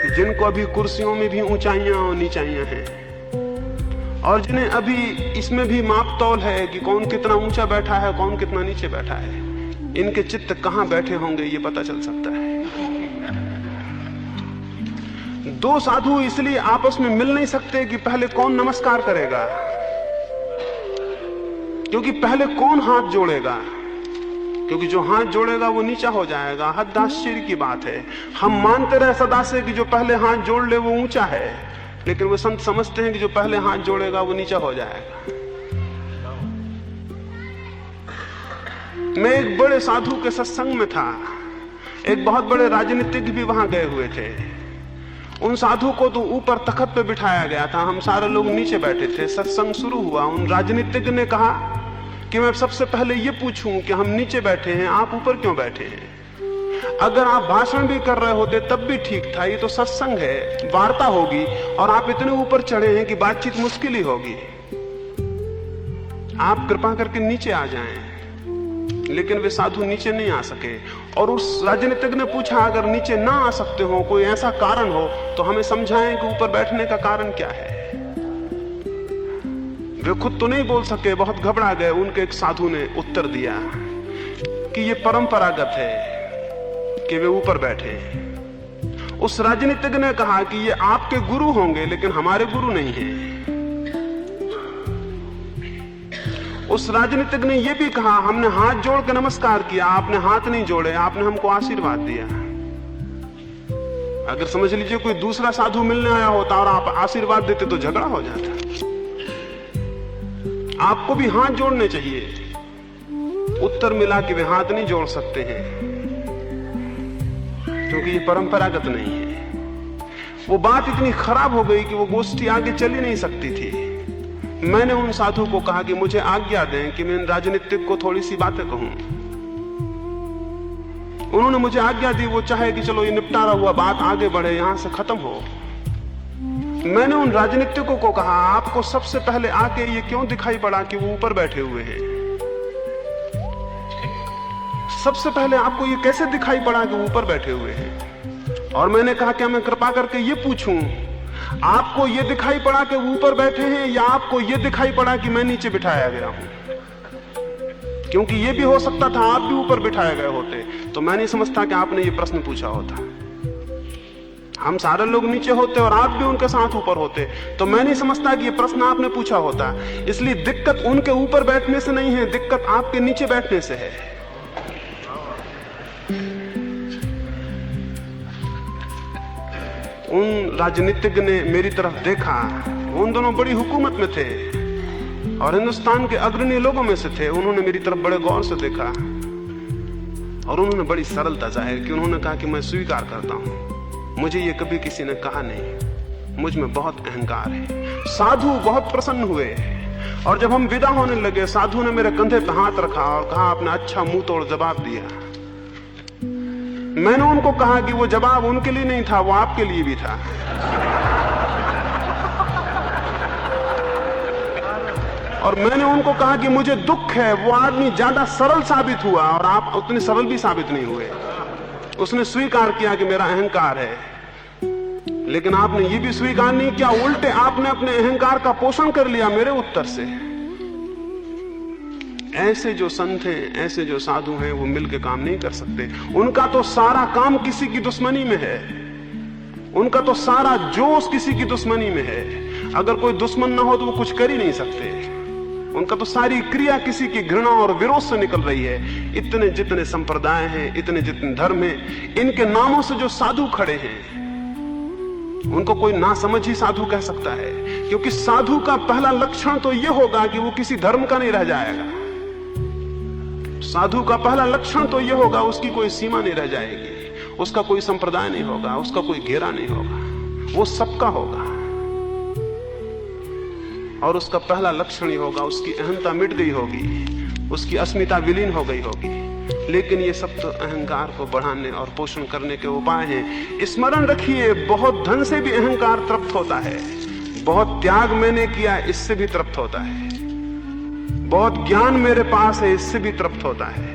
कि जिनको अभी कुर्सियों में भी ऊंचाइयां और नीचाइयां हैं, और जिन्हें अभी इसमें भी माप तौल है कि कौन कितना ऊंचा बैठा है, कौन कितना नीचे बैठा है, इनके चित्त कहां बैठे होंगे ये पता चल सकता है। दो साधु इसलिए आपस में मिल नहीं सकते कि पहले कौन नमस्कार करेगा, क्योंकि पहले कौन हाथ जोड़ेगा, क्योंकि जो हाथ जोड़ेगा वो नीचा हो जाएगा। हद आश्चर्य की बात है, हम मानते रहे सदा से कि जो पहले हाथ जोड़ ले वो ऊंचा है, लेकिन वो संत समझते हैं कि जो पहले हाथ जोड़ेगा वो नीचा हो जाएगा। मैं एक बड़े साधु के सत्संग में था, एक बहुत बड़े राजनीतिज्ञ भी वहां गए हुए थे। उन साधु को तो ऊपर तख्त पे बिठाया गया था, हम सारे लोग नीचे बैठे थे। सत्संग शुरू हुआ। उन राजनीतिज्ञ ने कहा कि मैं सबसे पहले ये पूछूं कि हम नीचे बैठे हैं, आप ऊपर क्यों बैठे हैं? अगर आप भाषण भी कर रहे होते तब भी ठीक था, ये तो सत्संग है, वार्ता होगी, और आप इतने ऊपर चढ़े हैं कि बातचीत मुश्किल ही होगी। आप कृपा करके नीचे आ जाएं। लेकिन वे साधु नीचे नहीं आ सके, और उस राजनीतिज्ञ ने पूछा अगर नीचे ना आ सकते हो, कोई ऐसा कारण हो तो हमें समझाएं कि ऊपर बैठने का कारण क्या है। वे खुद तो नहीं बोल सके, बहुत घबरा गए। उनके एक साधु ने उत्तर दिया कि ये परंपरागत है कि वे ऊपर बैठे। उस राजनीतिज्ञ ने कहा कि ये आपके गुरु होंगे लेकिन हमारे गुरु नहीं हैं। उस राजनीतिज्ञ ने यह भी कहा हमने हाथ जोड़ के नमस्कार किया, आपने हाथ नहीं जोड़े, आपने हमको आशीर्वाद दिया। अगर समझ लीजिए कोई दूसरा साधु मिलने आया होता और आप आशीर्वाद देते तो झगड़ा हो जाता। आपको भी हाथ जोड़ने चाहिए। उत्तर मिला कि वे हाथ नहीं जोड़ सकते हैं क्योंकि ये परंपरागत नहीं है। वो बात इतनी खराब हो गई कि वो गोष्ठी आगे चल ही नहीं सकती थी। मैंने उन साधु को कहा कि मुझे आज्ञा दें कि मैं इन राजनीतिक को थोड़ी सी बातें कहूं। उन्होंने मुझे आज्ञा दी, वो चाहे कि चलो ये निपटारा हुआ, बात आगे बढ़े, यहां से खत्म हो। मैंने उन राजनीतिकों को कहा आपको सबसे पहले आके ये क्यों दिखाई पड़ा कि वो ऊपर बैठे हुए हैं? सबसे पहले आपको ये कैसे दिखाई पड़ा कि वो ऊपर बैठे हुए हैं? और मैंने कहा क्या मैं कृपा करके ये पूछूं, आपको ये दिखाई पड़ा कि वो ऊपर बैठे हैं या आपको ये दिखाई पड़ा कि मैं नीचे बिठाया गया हूं? क्योंकि ये भी हो सकता था आप भी ऊपर बिठाए गए होते। तो मैं नहीं समझता कि आपने ये प्रश्न पूछा होता। हम सारे लोग नीचे होते और आप भी उनके साथ ऊपर होते, तो मैं नहीं समझता कि ये प्रश्न आपने पूछा होता। इसलिए दिक्कत उनके ऊपर बैठने से नहीं है, दिक्कत आपके नीचे बैठने से है। उन राजनीतिज्ञ ने मेरी तरफ देखा, उन दोनों बड़ी हुकूमत में थे और हिंदुस्तान के अग्रणी लोगों में से थे। उन्होंने मेरी तरफ बड़े गौर से देखा और उन्होंने बड़ी सरलता जाहिर की। उन्होंने कहा कि मैं स्वीकार करता हूं मुझे ये कभी किसी ने कहा नहीं। मुझ में बहुत अहंकार है। साधु बहुत प्रसन्न हुए और जब हम विदा होने लगे, साधु ने मेरे कंधे पे हाथ रखा और कहा, आपने अच्छा मुंह तोड़ जवाब दिया। मैंने उनको कहा कि वो जवाब उनके लिए नहीं था, वो आपके लिए भी था। और मैंने उनको कहा कि मुझे दुख है, वो आदमी ज्यादा सरल साबित हुआ और आप उतने सरल भी साबित नहीं हुए। उसने स्वीकार किया कि मेरा अहंकार है, लेकिन आपने ये भी स्वीकार नहीं किया, उल्टे आपने अपने अहंकार का पोषण कर लिया मेरे उत्तर से। ऐसे जो संत हैं, ऐसे जो साधु हैं, वो मिलकर काम नहीं कर सकते। उनका तो सारा काम किसी की दुश्मनी में है, उनका तो सारा जोश किसी की दुश्मनी में है। अगर कोई दुश्मन ना हो तो वो कुछ कर ही नहीं सकते। उनका तो सारी क्रिया किसी की घृणा और विरोध से निकल रही है। इतने जितने संप्रदाय हैं, इतने जितने धर्म हैं, इनके नामों से जो साधु खड़े हैं, उनको कोई ना समझ ही साधु कह सकता है। क्योंकि साधु का पहला लक्षण तो यह होगा कि वो किसी धर्म का नहीं रह जाएगा। साधु का पहला लक्षण तो यह होगा, उसकी कोई सीमा नहीं रह जाएगी, उसका कोई संप्रदाय नहीं होगा, उसका कोई घेरा नहीं होगा, वो सबका होगा। और उसका पहला लक्षण ही होगा, उसकी अहंता मिट गई होगी, उसकी अस्मिता विलीन हो गई होगी। लेकिन ये सब तो अहंकार को बढ़ाने और पोषण करने के उपाय हैं। स्मरण रखिए, बहुत धन से भी अहंकार तृप्त होता है, बहुत त्याग मैंने किया इससे भी तृप्त होता है, बहुत ज्ञान मेरे पास है इससे भी तृप्त होता है,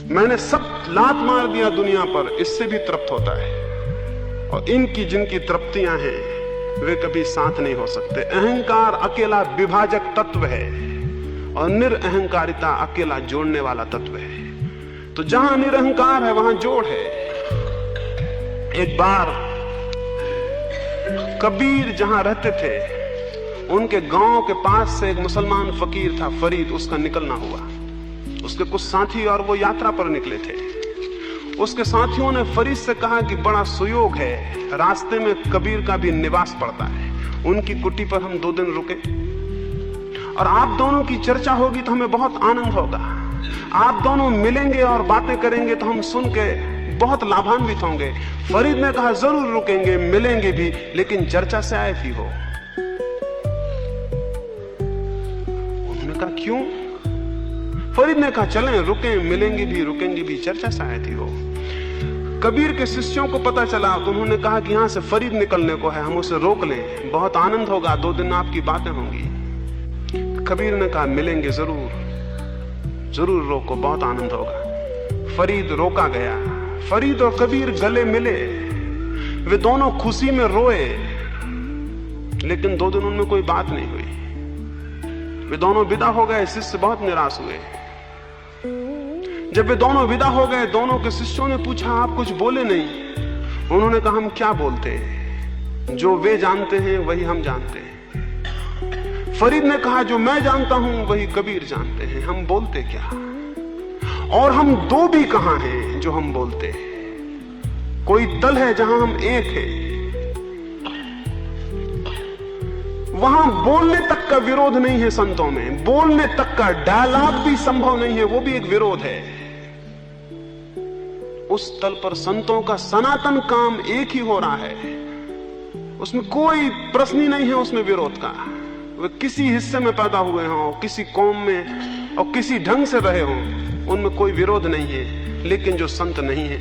मैंने सब लात मार दिया दुनिया पर इससे भी तृप्त होता है। और इनकी जिनकी तृप्तियां हैं वे कभी साथ नहीं हो सकते। अहंकार अकेला विभाजक तत्व है और निरअहंकारिता अकेला जोड़ने वाला तत्व है। तो जहां निरअहकार है वहां जोड़ है। एक बार कबीर जहां रहते थे, उनके गांव के पास से एक मुसलमान फकीर था, फरीद, उसका निकलना हुआ। उसके कुछ साथी और वो यात्रा पर निकले थे। उसके साथियों ने फरीद से कहा कि बड़ा सुयोग है, रास्ते में कबीर का भी निवास पड़ता है, उनकी कुटी पर हम 2 दिन रुके और आप दोनों की चर्चा होगी तो हमें बहुत आनंद होगा। आप दोनों मिलेंगे और बातें करेंगे तो हम सुन के बहुत लाभान्वित होंगे। फरीद ने कहा, जरूर रुकेंगे, मिलेंगे भी, लेकिन चर्चा से आए भी हो। उन्होंने कहा, क्यों? फरीद ने कहा, चलें, रुकें, मिलेंगे भी, रुकेंगे भी, चर्चा से आए थी हो। कबीर के शिष्यों को पता चला तो उन्होंने कहा कि यहां से फरीद निकलने को है, हम उसे रोक लें, बहुत आनंद होगा, 2 दिन आपकी बातें होंगी। कबीर ने कहा, मिलेंगे जरूर, जरूर रोको, बहुत आनंद होगा। फरीद रोका गया। फरीद और कबीर गले मिले, वे दोनों खुशी में रोए, लेकिन 2 दिन उनमें कोई बात नहीं हुई। वे दोनों विदा हो गए, शिष्य बहुत निराश हुए। जब वे दोनों विदा हो गए, दोनों के शिष्यों ने पूछा, आप कुछ बोले नहीं? उन्होंने कहा, हम क्या बोलते, जो वे जानते हैं वही हम जानते हैं। फरीद ने कहा, जो मैं जानता हूं वही कबीर जानते हैं, हम बोलते क्या? और हम 2 भी कहां हैं जो हम बोलते हैं? कोई तल है जहां हम एक हैं, वहां बोलने तक का विरोध नहीं है। संतों में बोलने तक का डायलॉग भी संभव नहीं है, वो भी एक विरोध है। उस तल पर संतों का सनातन काम एक ही हो रहा है, उसमें कोई प्रश्न ही नहीं है उसमें विरोध का। वे किसी हिस्से में पैदा हुए हों, किसी कौम में और किसी ढंग से रहे हों, उनमें कोई विरोध नहीं है। लेकिन जो संत नहीं है,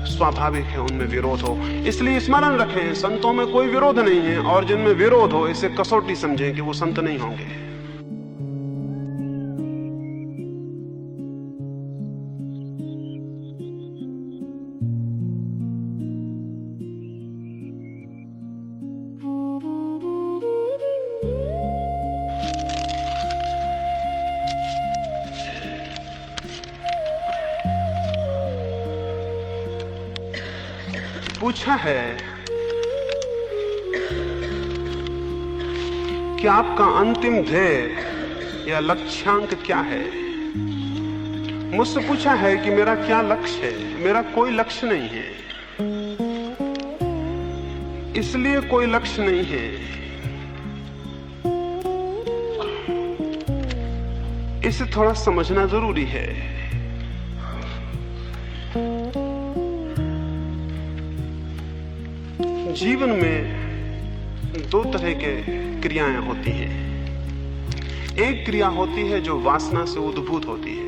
स्वाभाविक है उनमें विरोध हो। इसलिए स्मरण रखें, संतों में कोई विरोध नहीं है, और जिनमें विरोध हो इसे कसौटी समझें कि वो संत नहीं होंगे। पूछा है कि आपका अंतिम ध्येय या लक्ष्यांक क्या है? मुझसे पूछा है कि मेरा क्या लक्ष्य है। मेरा कोई लक्ष्य नहीं है, इसलिए कोई लक्ष्य नहीं है। इसे थोड़ा समझना जरूरी है। जीवन में दो तरह के क्रियाएं होती हैं। एक क्रिया होती है जो वासना से उद्भूत होती है,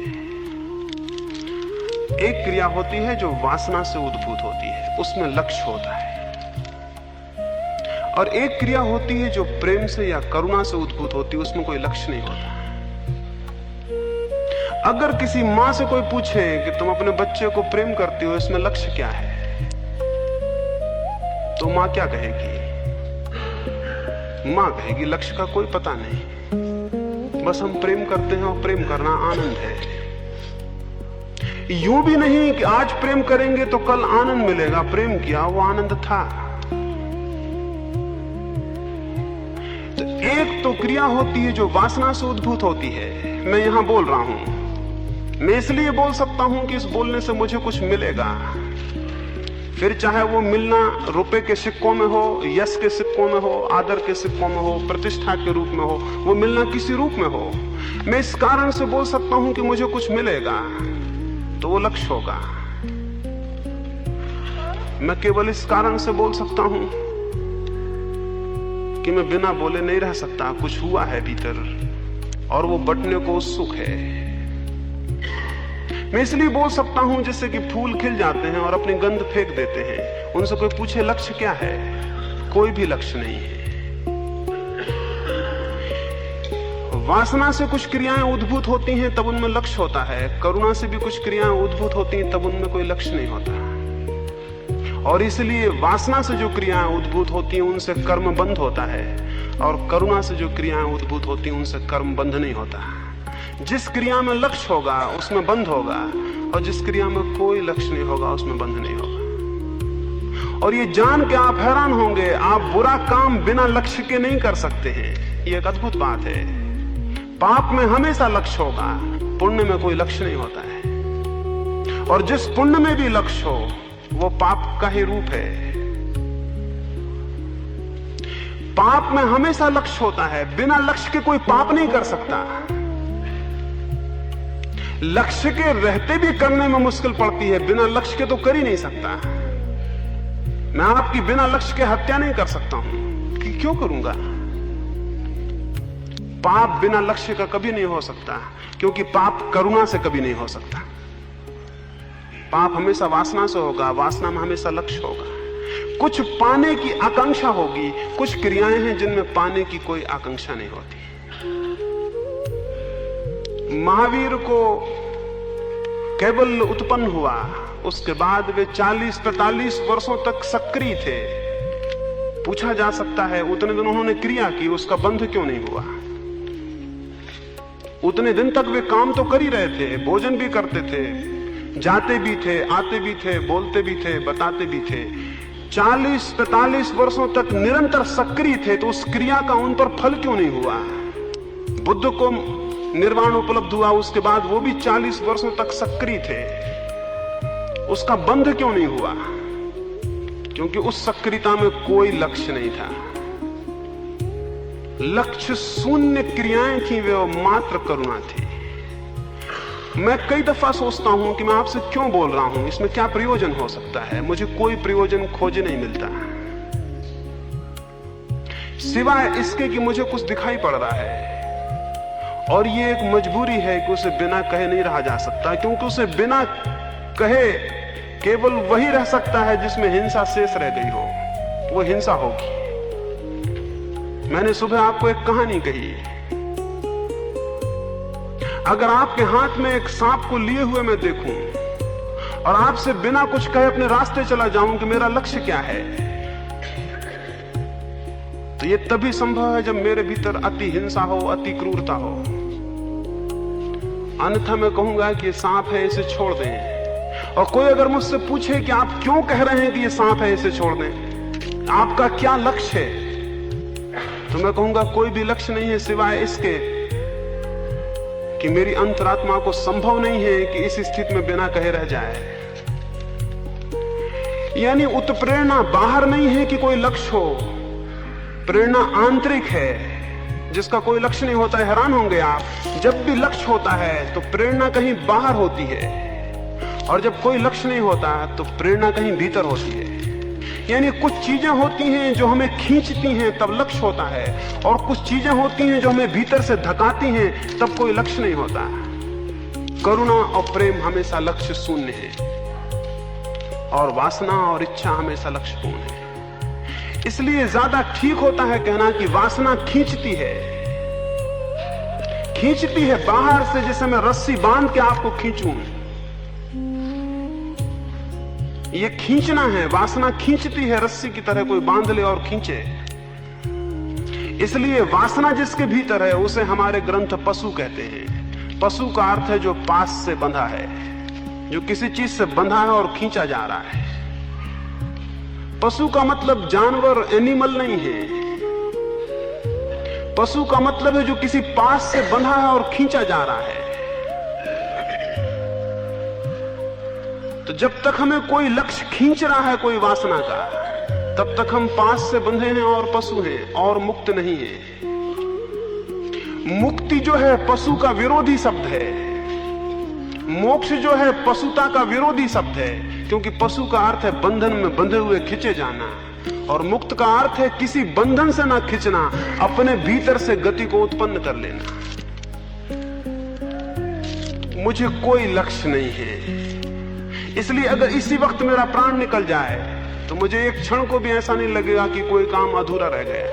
एक क्रिया होती है जो वासना से उद्भूत होती है, उसमें लक्ष्य होता है। और एक क्रिया होती है जो प्रेम से या करुणा से उद्भूत होती है, उसमें कोई लक्ष्य नहीं होता। अगर किसी मां से कोई पूछे कि तुम अपने बच्चे को प्रेम करती हो, इसमें लक्ष्य क्या है, तो मां क्या कहेगी? मां कहेगी लक्ष्य का कोई पता नहीं, बस हम प्रेम करते हैं और प्रेम करना आनंद है। यूं भी नहीं कि आज प्रेम करेंगे तो कल आनंद मिलेगा, प्रेम किया वो आनंद था। तो एक तो क्रिया होती है जो वासना से उद्भूत होती है। मैं यहां बोल रहा हूं, मैं इसलिए बोल सकता हूं कि इस बोलने से मुझे कुछ मिलेगा, फिर चाहे वो मिलना रुपए के सिक्कों में हो, यश के सिक्कों में हो, आदर के सिक्कों में हो, प्रतिष्ठा के रूप में हो, वो मिलना किसी रूप में हो। मैं इस कारण से बोल सकता हूं कि मुझे कुछ मिलेगा, तो वो लक्ष्य होगा। मैं केवल इस कारण से बोल सकता हूं कि मैं बिना बोले नहीं रह सकता, कुछ हुआ है भीतर और वो बंटने को उत्सुक है। मैं इसलिए बोल सकता हूं जैसे कि फूल खिल जाते हैं और अपनी गंध फेंक देते हैं, उनसे कोई पूछे लक्ष्य क्या है, कोई भी लक्ष्य नहीं है। वासना से कुछ क्रियाएं उद्भूत होती हैं, तब उनमें लक्ष्य होता है। करुणा से भी कुछ क्रियाएं उद्भूत होती हैं, तब उनमें कोई लक्ष्य नहीं होता। और इसलिए वासना से जो क्रियाएं उद्भूत होती हैं उनसे कर्म बंध होता है, और करुणा से जो क्रियाएं उद्भूत होती हैं उनसे कर्म बंध नहीं होता। जिस क्रिया में लक्ष्य होगा उसमें बंध होगा, और जिस क्रिया में कोई लक्ष्य नहीं होगा उसमें बंध नहीं होगा। और ये जान के आप हैरान होंगे, आप बुरा काम बिना लक्ष्य के नहीं कर सकते हैं। ये एक अद्भुत बात है। पाप में हमेशा लक्ष्य होगा, पुण्य में कोई लक्ष्य नहीं होता है। और जिस पुण्य में भी लक्ष्य हो वो पाप का ही रूप है। पाप में हमेशा लक्ष्य होता है, बिना लक्ष्य के कोई पाप नहीं कर सकता। लक्ष्य के रहते भी करने में मुश्किल पड़ती है, बिना लक्ष्य के तो कर ही नहीं सकता। मैं आपकी बिना लक्ष्य के हत्या नहीं कर सकता हूं, कि क्यों करूंगा? पाप बिना लक्ष्य का कभी नहीं हो सकता, क्योंकि पाप करुणा से कभी नहीं हो सकता। पाप हमेशा वासना से होगा, वासना में हमेशा लक्ष्य होगा। कुछ पाने की आकांक्षा होगी, कुछ क्रियाएं हैं जिनमें पाने की कोई आकांक्षा नहीं होती। महावीर को केवल उत्पन्न हुआ, उसके बाद वे 40-45 वर्षों तक सक्रिय थे। पूछा जा सकता है उतने दिन उन्होंने क्रिया की, उसका बंध क्यों नहीं हुआ? उतने दिन तक वे काम तो कर ही रहे थे, भोजन भी करते थे, जाते भी थे, आते भी थे, बोलते भी थे, बताते भी थे। 40-45 वर्षों तक निरंतर सक्रिय थे, तो उस क्रिया का उन पर फल क्यों नहीं हुआ? बुद्ध को निर्वाण उपलब्ध हुआ, उसके बाद वो भी 40 वर्षों तक सक्रिय थे, उसका बंध क्यों नहीं हुआ? क्योंकि उस सक्रियता में कोई लक्ष्य नहीं था। लक्ष्य शून्य क्रियाएं थी, वे मात्र करुणा थी। मैं कई दफा सोचता हूं कि मैं आपसे क्यों बोल रहा हूं, इसमें क्या प्रयोजन हो सकता है? मुझे कोई प्रयोजन खोजे नहीं मिलता, सिवाय इसके कि मुझे कुछ दिखाई पड़ रहा है, और ये एक मजबूरी है कि उसे बिना कहे नहीं रहा जा सकता, क्योंकि उसे बिना कहे केवल वही रह सकता है जिसमें हिंसा शेष रह गई हो, वो हिंसा होगी। मैंने सुबह आपको एक कहानी कही। अगर आपके हाथ में एक सांप को लिए हुए मैं देखूं और आपसे बिना कुछ कहे अपने रास्ते चला जाऊं कि मेरा लक्ष्य क्या है, तो ये तभी संभव है जब मेरे भीतर अति हिंसा हो, अति क्रूरता हो। अन्यथा मैं कहूंगा कि ये सांप है, इसे छोड़ दें। और कोई अगर मुझसे पूछे कि आप क्यों कह रहे हैं कि ये सांप है, इसे छोड़ दें, आपका क्या लक्ष्य है, तो मैं कहूंगा कोई भी लक्ष्य नहीं है सिवाय इसके कि मेरी अंतरात्मा को संभव नहीं है कि इस स्थिति में बिना कहे रह जाए। यानी उत्प्रेरणा बाहर नहीं है कि कोई लक्ष्य हो, प्रेरणा आंतरिक है जिसका कोई लक्ष्य नहीं होता है। हैरान होंगे आप, जब भी लक्ष्य होता है तो प्रेरणा कहीं बाहर होती है, और जब कोई लक्ष्य नहीं होता तो प्रेरणा कहीं भीतर होती है। यानी कुछ चीजें होती हैं जो हमें खींचती हैं तब लक्ष्य होता है, और कुछ चीजें होती हैं जो हमें भीतर से धकाती हैं तब कोई लक्ष्य नहीं होता। करुणा और प्रेम हमेशा लक्ष्य शून्य है, और वासना और इच्छा हमेशा लक्ष्यपूर्ण है। इसलिए ज्यादा ठीक होता है कहना कि वासना खींचती है बाहर से, जैसे मैं रस्सी बांध के आपको खींचूं। ये खींचना है, वासना खींचती है रस्सी की तरह, कोई बांध ले और खींचे। इसलिए वासना जिसके भीतर है उसे हमारे ग्रंथ पशु कहते हैं। पशु का अर्थ है जो पास से बंधा है, जो किसी चीज से बंधा है और खींचा जा रहा है। पशु का मतलब जानवर, एनिमल नहीं है। पशु का मतलब है जो किसी पास से बंधा है और खींचा जा रहा है। तो जब तक हमें कोई लक्ष्य खींच रहा है कोई वासना का, तब तक हम पास से बंधे हैं और पशु हैं, और मुक्त नहीं है। मुक्ति जो है पशु का विरोधी शब्द है, मोक्ष जो है पशुता का विरोधी शब्द है, क्योंकि पशु का अर्थ है बंधन में बंधे हुए खींचे जाना, और मुक्त का अर्थ है किसी बंधन से ना खींचना, अपने भीतर से गति को उत्पन्न कर लेना। मुझे कोई लक्ष्य नहीं है, इसलिए अगर इसी वक्त मेरा प्राण निकल जाए तो मुझे एक क्षण को भी ऐसा नहीं लगेगा कि कोई काम अधूरा रह गया।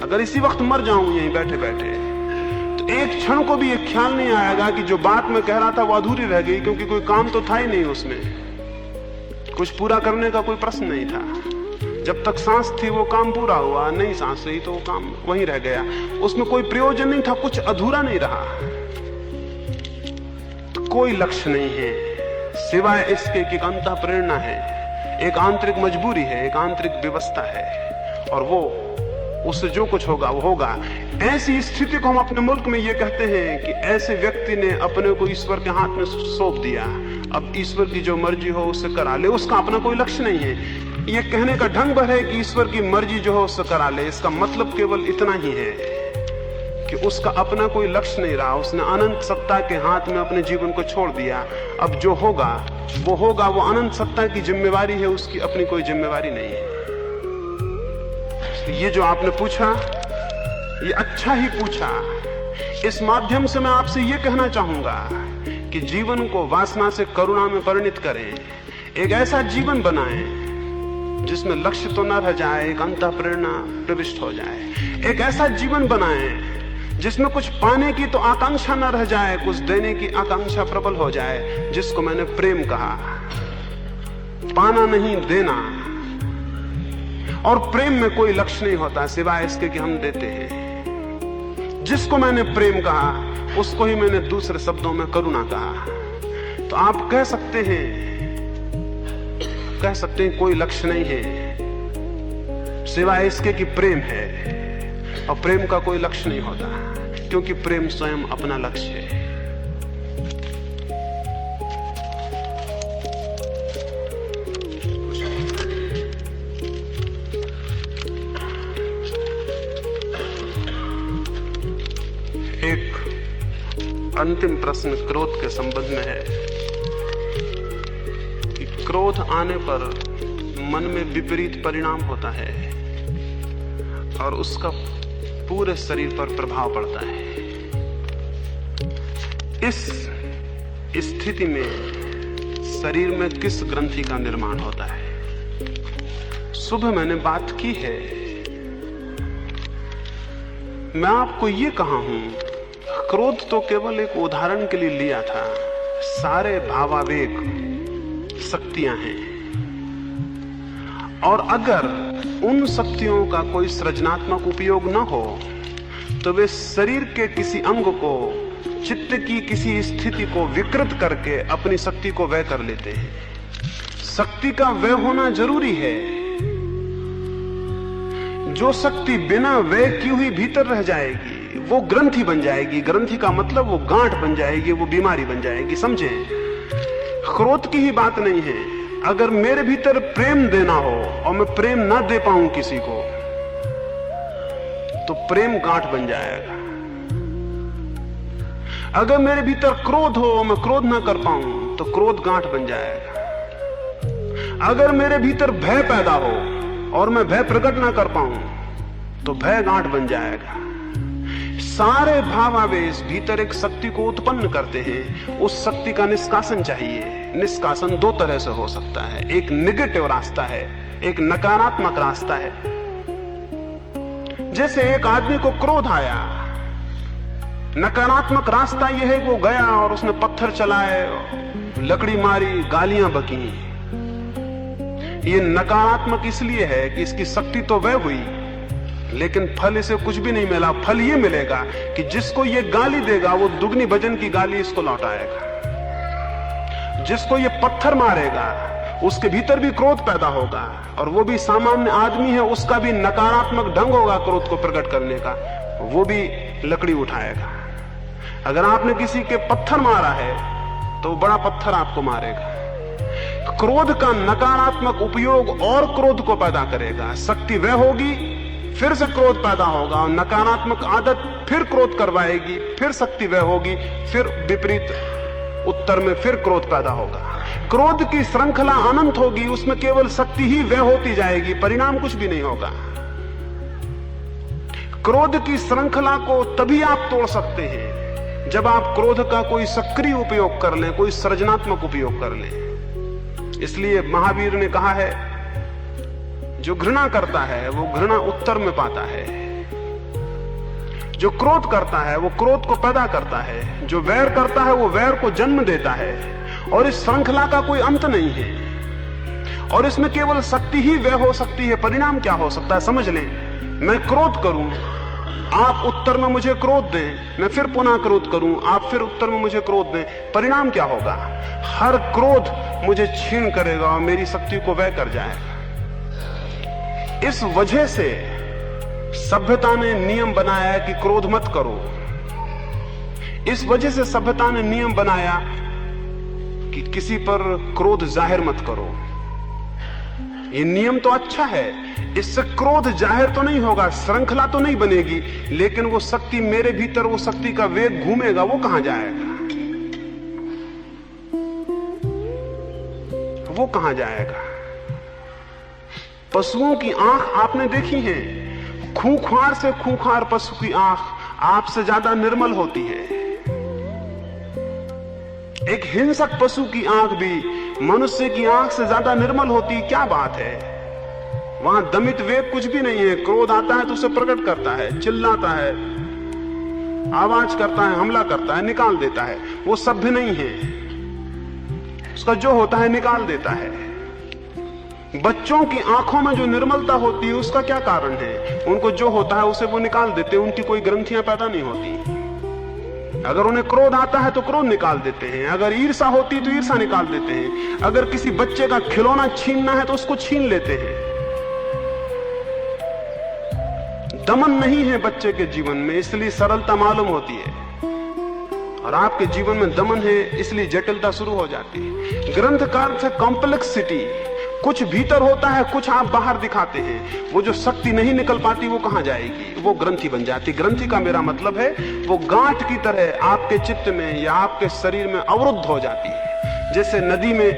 अगर इसी वक्त मर जाऊं यहीं बैठे बैठे, तो एक क्षण को भी ये ख्याल नहीं आएगा कि जो बात मैं कह रहा था वो अधूरी रह गई, क्योंकि कोई काम तो था ही नहीं, उसमें कुछ पूरा करने का कोई प्रश्न नहीं था। जब तक सांस थी वो काम पूरा हुआ, नहीं सांस रही तो वो काम वहीं रह गया, उसमें कोई प्रयोजन नहीं था, कुछ अधूरा नहीं रहा। कोई लक्ष्य नहीं है सिवाय इसके कि एक अंतः प्रेरणा है, एक आंतरिक मजबूरी है, एक आंतरिक व्यवस्था है, और वो उससे जो कुछ होगा वो होगा। ऐसी स्थिति को हम अपने मुल्क में ये कहते हैं कि ऐसे व्यक्ति ने अपने को ईश्वर के हाथ में सौंप दिया, अब ईश्वर की जो मर्जी हो उससे करा ले, उसका अपना कोई लक्ष्य नहीं है। ये कहने का ढंग भर है कि ईश्वर की मर्जी जो हो उससे करा ले, इसका मतलब केवल इतना ही है कि उसका अपना कोई लक्ष्य नहीं रहा, उसने अनंत सत्ता के हाथ में अपने जीवन को छोड़ दिया। अब जो होगा वो होगा, वो अनंत सत्ता की जिम्मेवारी है, उसकी अपनी कोई जिम्मेवारी नहीं है। ये जो आपने पूछा ये अच्छा ही पूछा। इस माध्यम से मैं आपसे ये कहना चाहूंगा कि जीवन को वासना से करुणा में परिणित करें, एक ऐसा जीवन बनाएं जिसमें लक्ष्य तो न रह जाए, एक अंतः प्रेरणा प्रविष्ट हो जाए। एक ऐसा जीवन बनाएं जिसमें कुछ पाने की तो आकांक्षा न रह जाए, कुछ देने की आकांक्षा प्रबल हो जाए, जिसको मैंने प्रेम कहा। पाना नहीं, देना। और प्रेम में कोई लक्ष्य नहीं होता सिवाय इसके कि हम देते हैं। जिसको मैंने प्रेम कहा उसको ही मैंने दूसरे शब्दों में करुणा कहा। तो आप कह सकते हैं कोई लक्ष्य नहीं है सिवाय इसके कि प्रेम है, और प्रेम का कोई लक्ष्य नहीं होता, क्योंकि प्रेम स्वयं अपना लक्ष्य है। एक अंतिम प्रश्न क्रोध के संबंध में है कि क्रोध आने पर मन में विपरीत परिणाम होता है और उसका पूरे शरीर पर प्रभाव पड़ता है। इस स्थिति में शरीर में किस ग्रंथि का निर्माण होता है? सुबह मैंने बात की है, मैं आपको ये कहा हूं, क्रोध तो केवल एक उदाहरण के लिए लिया था। सारे भावावेग शक्तियां हैं, और अगर उन शक्तियों का कोई सृजनात्मक उपयोग न हो तो वे शरीर के किसी अंग को, चित्त की किसी स्थिति को विकृत करके अपनी शक्ति को व्यय कर लेते हैं। शक्ति का व्यय होना जरूरी है। जो शक्ति बिना व्यय की हुई भीतर रह जाएगी वो ग्रंथि बन जाएगी। ग्रंथि का मतलब वो गांठ बन जाएगी, वो बीमारी बन जाएगी। समझे? क्रोध की ही बात नहीं है। अगर मेरे भीतर प्रेम देना हो और मैं प्रेम ना दे पाऊं किसी को, तो प्रेम गांठ बन जाएगा। अगर मेरे भीतर क्रोध हो और मैं क्रोध ना कर पाऊं तो क्रोध गांठ बन जाएगा। अगर मेरे भीतर भय पैदा हो और मैं भय प्रकट ना कर पाऊं तो भय गांठ बन जाएगा। सारे भावावेश भीतर एक शक्ति को उत्पन्न करते हैं, उस शक्ति का निष्कासन चाहिए। निष्कासन दो तरह से हो सकता है, एक नेगेटिव रास्ता है, एक नकारात्मक रास्ता है। जैसे एक आदमी को क्रोध आया, नकारात्मक रास्ता यह है कि वो गया और उसने पत्थर चलाए, लकड़ी मारी, गालियां बकी। ये नकारात्मक इसलिए है कि इसकी शक्ति तो वह हुई, लेकिन फल इसे कुछ भी नहीं मिला। फल ये मिलेगा कि जिसको ये गाली देगा वो दुगनी भजन की गाली इसको लौटाएगा। जिसको ये पत्थर मारेगा उसके भीतर भी क्रोध पैदा होगा, और वो भी सामान्य आदमी है, उसका भी नकारात्मक ढंग होगा क्रोध को प्रकट करने का, वो भी लकड़ी उठाएगा। अगर आपने किसी के पत्थर मारा है तो बड़ा पत्थर आपको मारेगा। क्रोध का नकारात्मक उपयोग और क्रोध को पैदा करेगा। शक्ति वह होगी, फिर से क्रोध पैदा होगा, और नकारात्मक आदत फिर क्रोध करवाएगी, फिर शक्ति वह होगी, फिर विपरीत उत्तर में फिर क्रोध पैदा होगा। क्रोध की श्रृंखला अनंत होगी, उसमें केवल शक्ति ही वह होती जाएगी, परिणाम कुछ भी नहीं होगा। क्रोध की श्रृंखला को तभी आप तोड़ सकते हैं जब आप क्रोध का कोई सक्रिय उपयोग कर लें, कोई सृजनात्मक उपयोग कर लें। इसलिए महावीर ने कहा है, जो घृणा करता है वो घृणा उत्तर में पाता है, जो क्रोध करता है वो क्रोध को पैदा करता है, जो वैर करता है वो वैर को जन्म देता है। और इस श्रृंखला का कोई अंत नहीं है, और इसमें केवल शक्ति ही वह हो सकती है। परिणाम क्या हो सकता है समझ लें। मैं क्रोध करूं, आप उत्तर में मुझे क्रोध दें, मैं फिर पुनः क्रोध करूं, आप फिर उत्तर में मुझे क्रोध दें, परिणाम क्या होगा? हर क्रोध मुझे छीन करेगा और मेरी शक्ति को वह कर जाएगा। इस वजह से सभ्यता ने नियम बनाया कि क्रोध मत करो। इस वजह से सभ्यता ने नियम बनाया कि किसी पर क्रोध जाहिर मत करो। ये नियम तो अच्छा है, इससे क्रोध जाहिर तो नहीं होगा, श्रृंखला तो नहीं बनेगी, लेकिन वो शक्ति मेरे भीतर, वो शक्ति का वेग घूमेगा, वो कहां जाएगा? वो कहां जाएगा? पशुओं की आंख आपने देखी है, खूंखार से खूंखार पशु की आंख आपसे ज्यादा निर्मल होती है। एक हिंसक पशु की आंख भी मनुष्य की आंख से ज्यादा निर्मल होती। क्या बात है? वहां दमित वेग कुछ भी नहीं है। क्रोध आता है तो उसे प्रकट करता है, चिल्लाता है, आवाज करता है, हमला करता है, निकाल देता है। वो सभ्य नहीं है, उसका जो होता है निकाल देता है। बच्चों की आंखों में जो निर्मलता होती है उसका क्या कारण है? उनको जो होता है उसे वो निकाल देते हैं, उनकी कोई ग्रंथियां पैदा नहीं होती। अगर उन्हें क्रोध आता है तो क्रोध निकाल देते हैं, अगर ईर्षा होती तो ईर्षा निकाल देते हैं, अगर किसी बच्चे का खिलौना छीनना है तो उसको छीन लेते हैं। दमन नहीं है बच्चे के जीवन में, इसलिए सरलता मालूम होती है, और आपके जीवन में दमन है इसलिए जटिलता शुरू हो जाती है। ग्रंथकार से कॉम्प्लेक्सिटी, कुछ भीतर होता है, कुछ आप बाहर दिखाते हैं। वो जो शक्ति नहीं निकल पाती वो कहां जाएगी? वो ग्रंथि बन जाती। ग्रंथि का मेरा मतलब है वो गांठ की तरह आपके चित्त में या आपके शरीर में अवरुद्ध हो जाती है। जैसे नदी में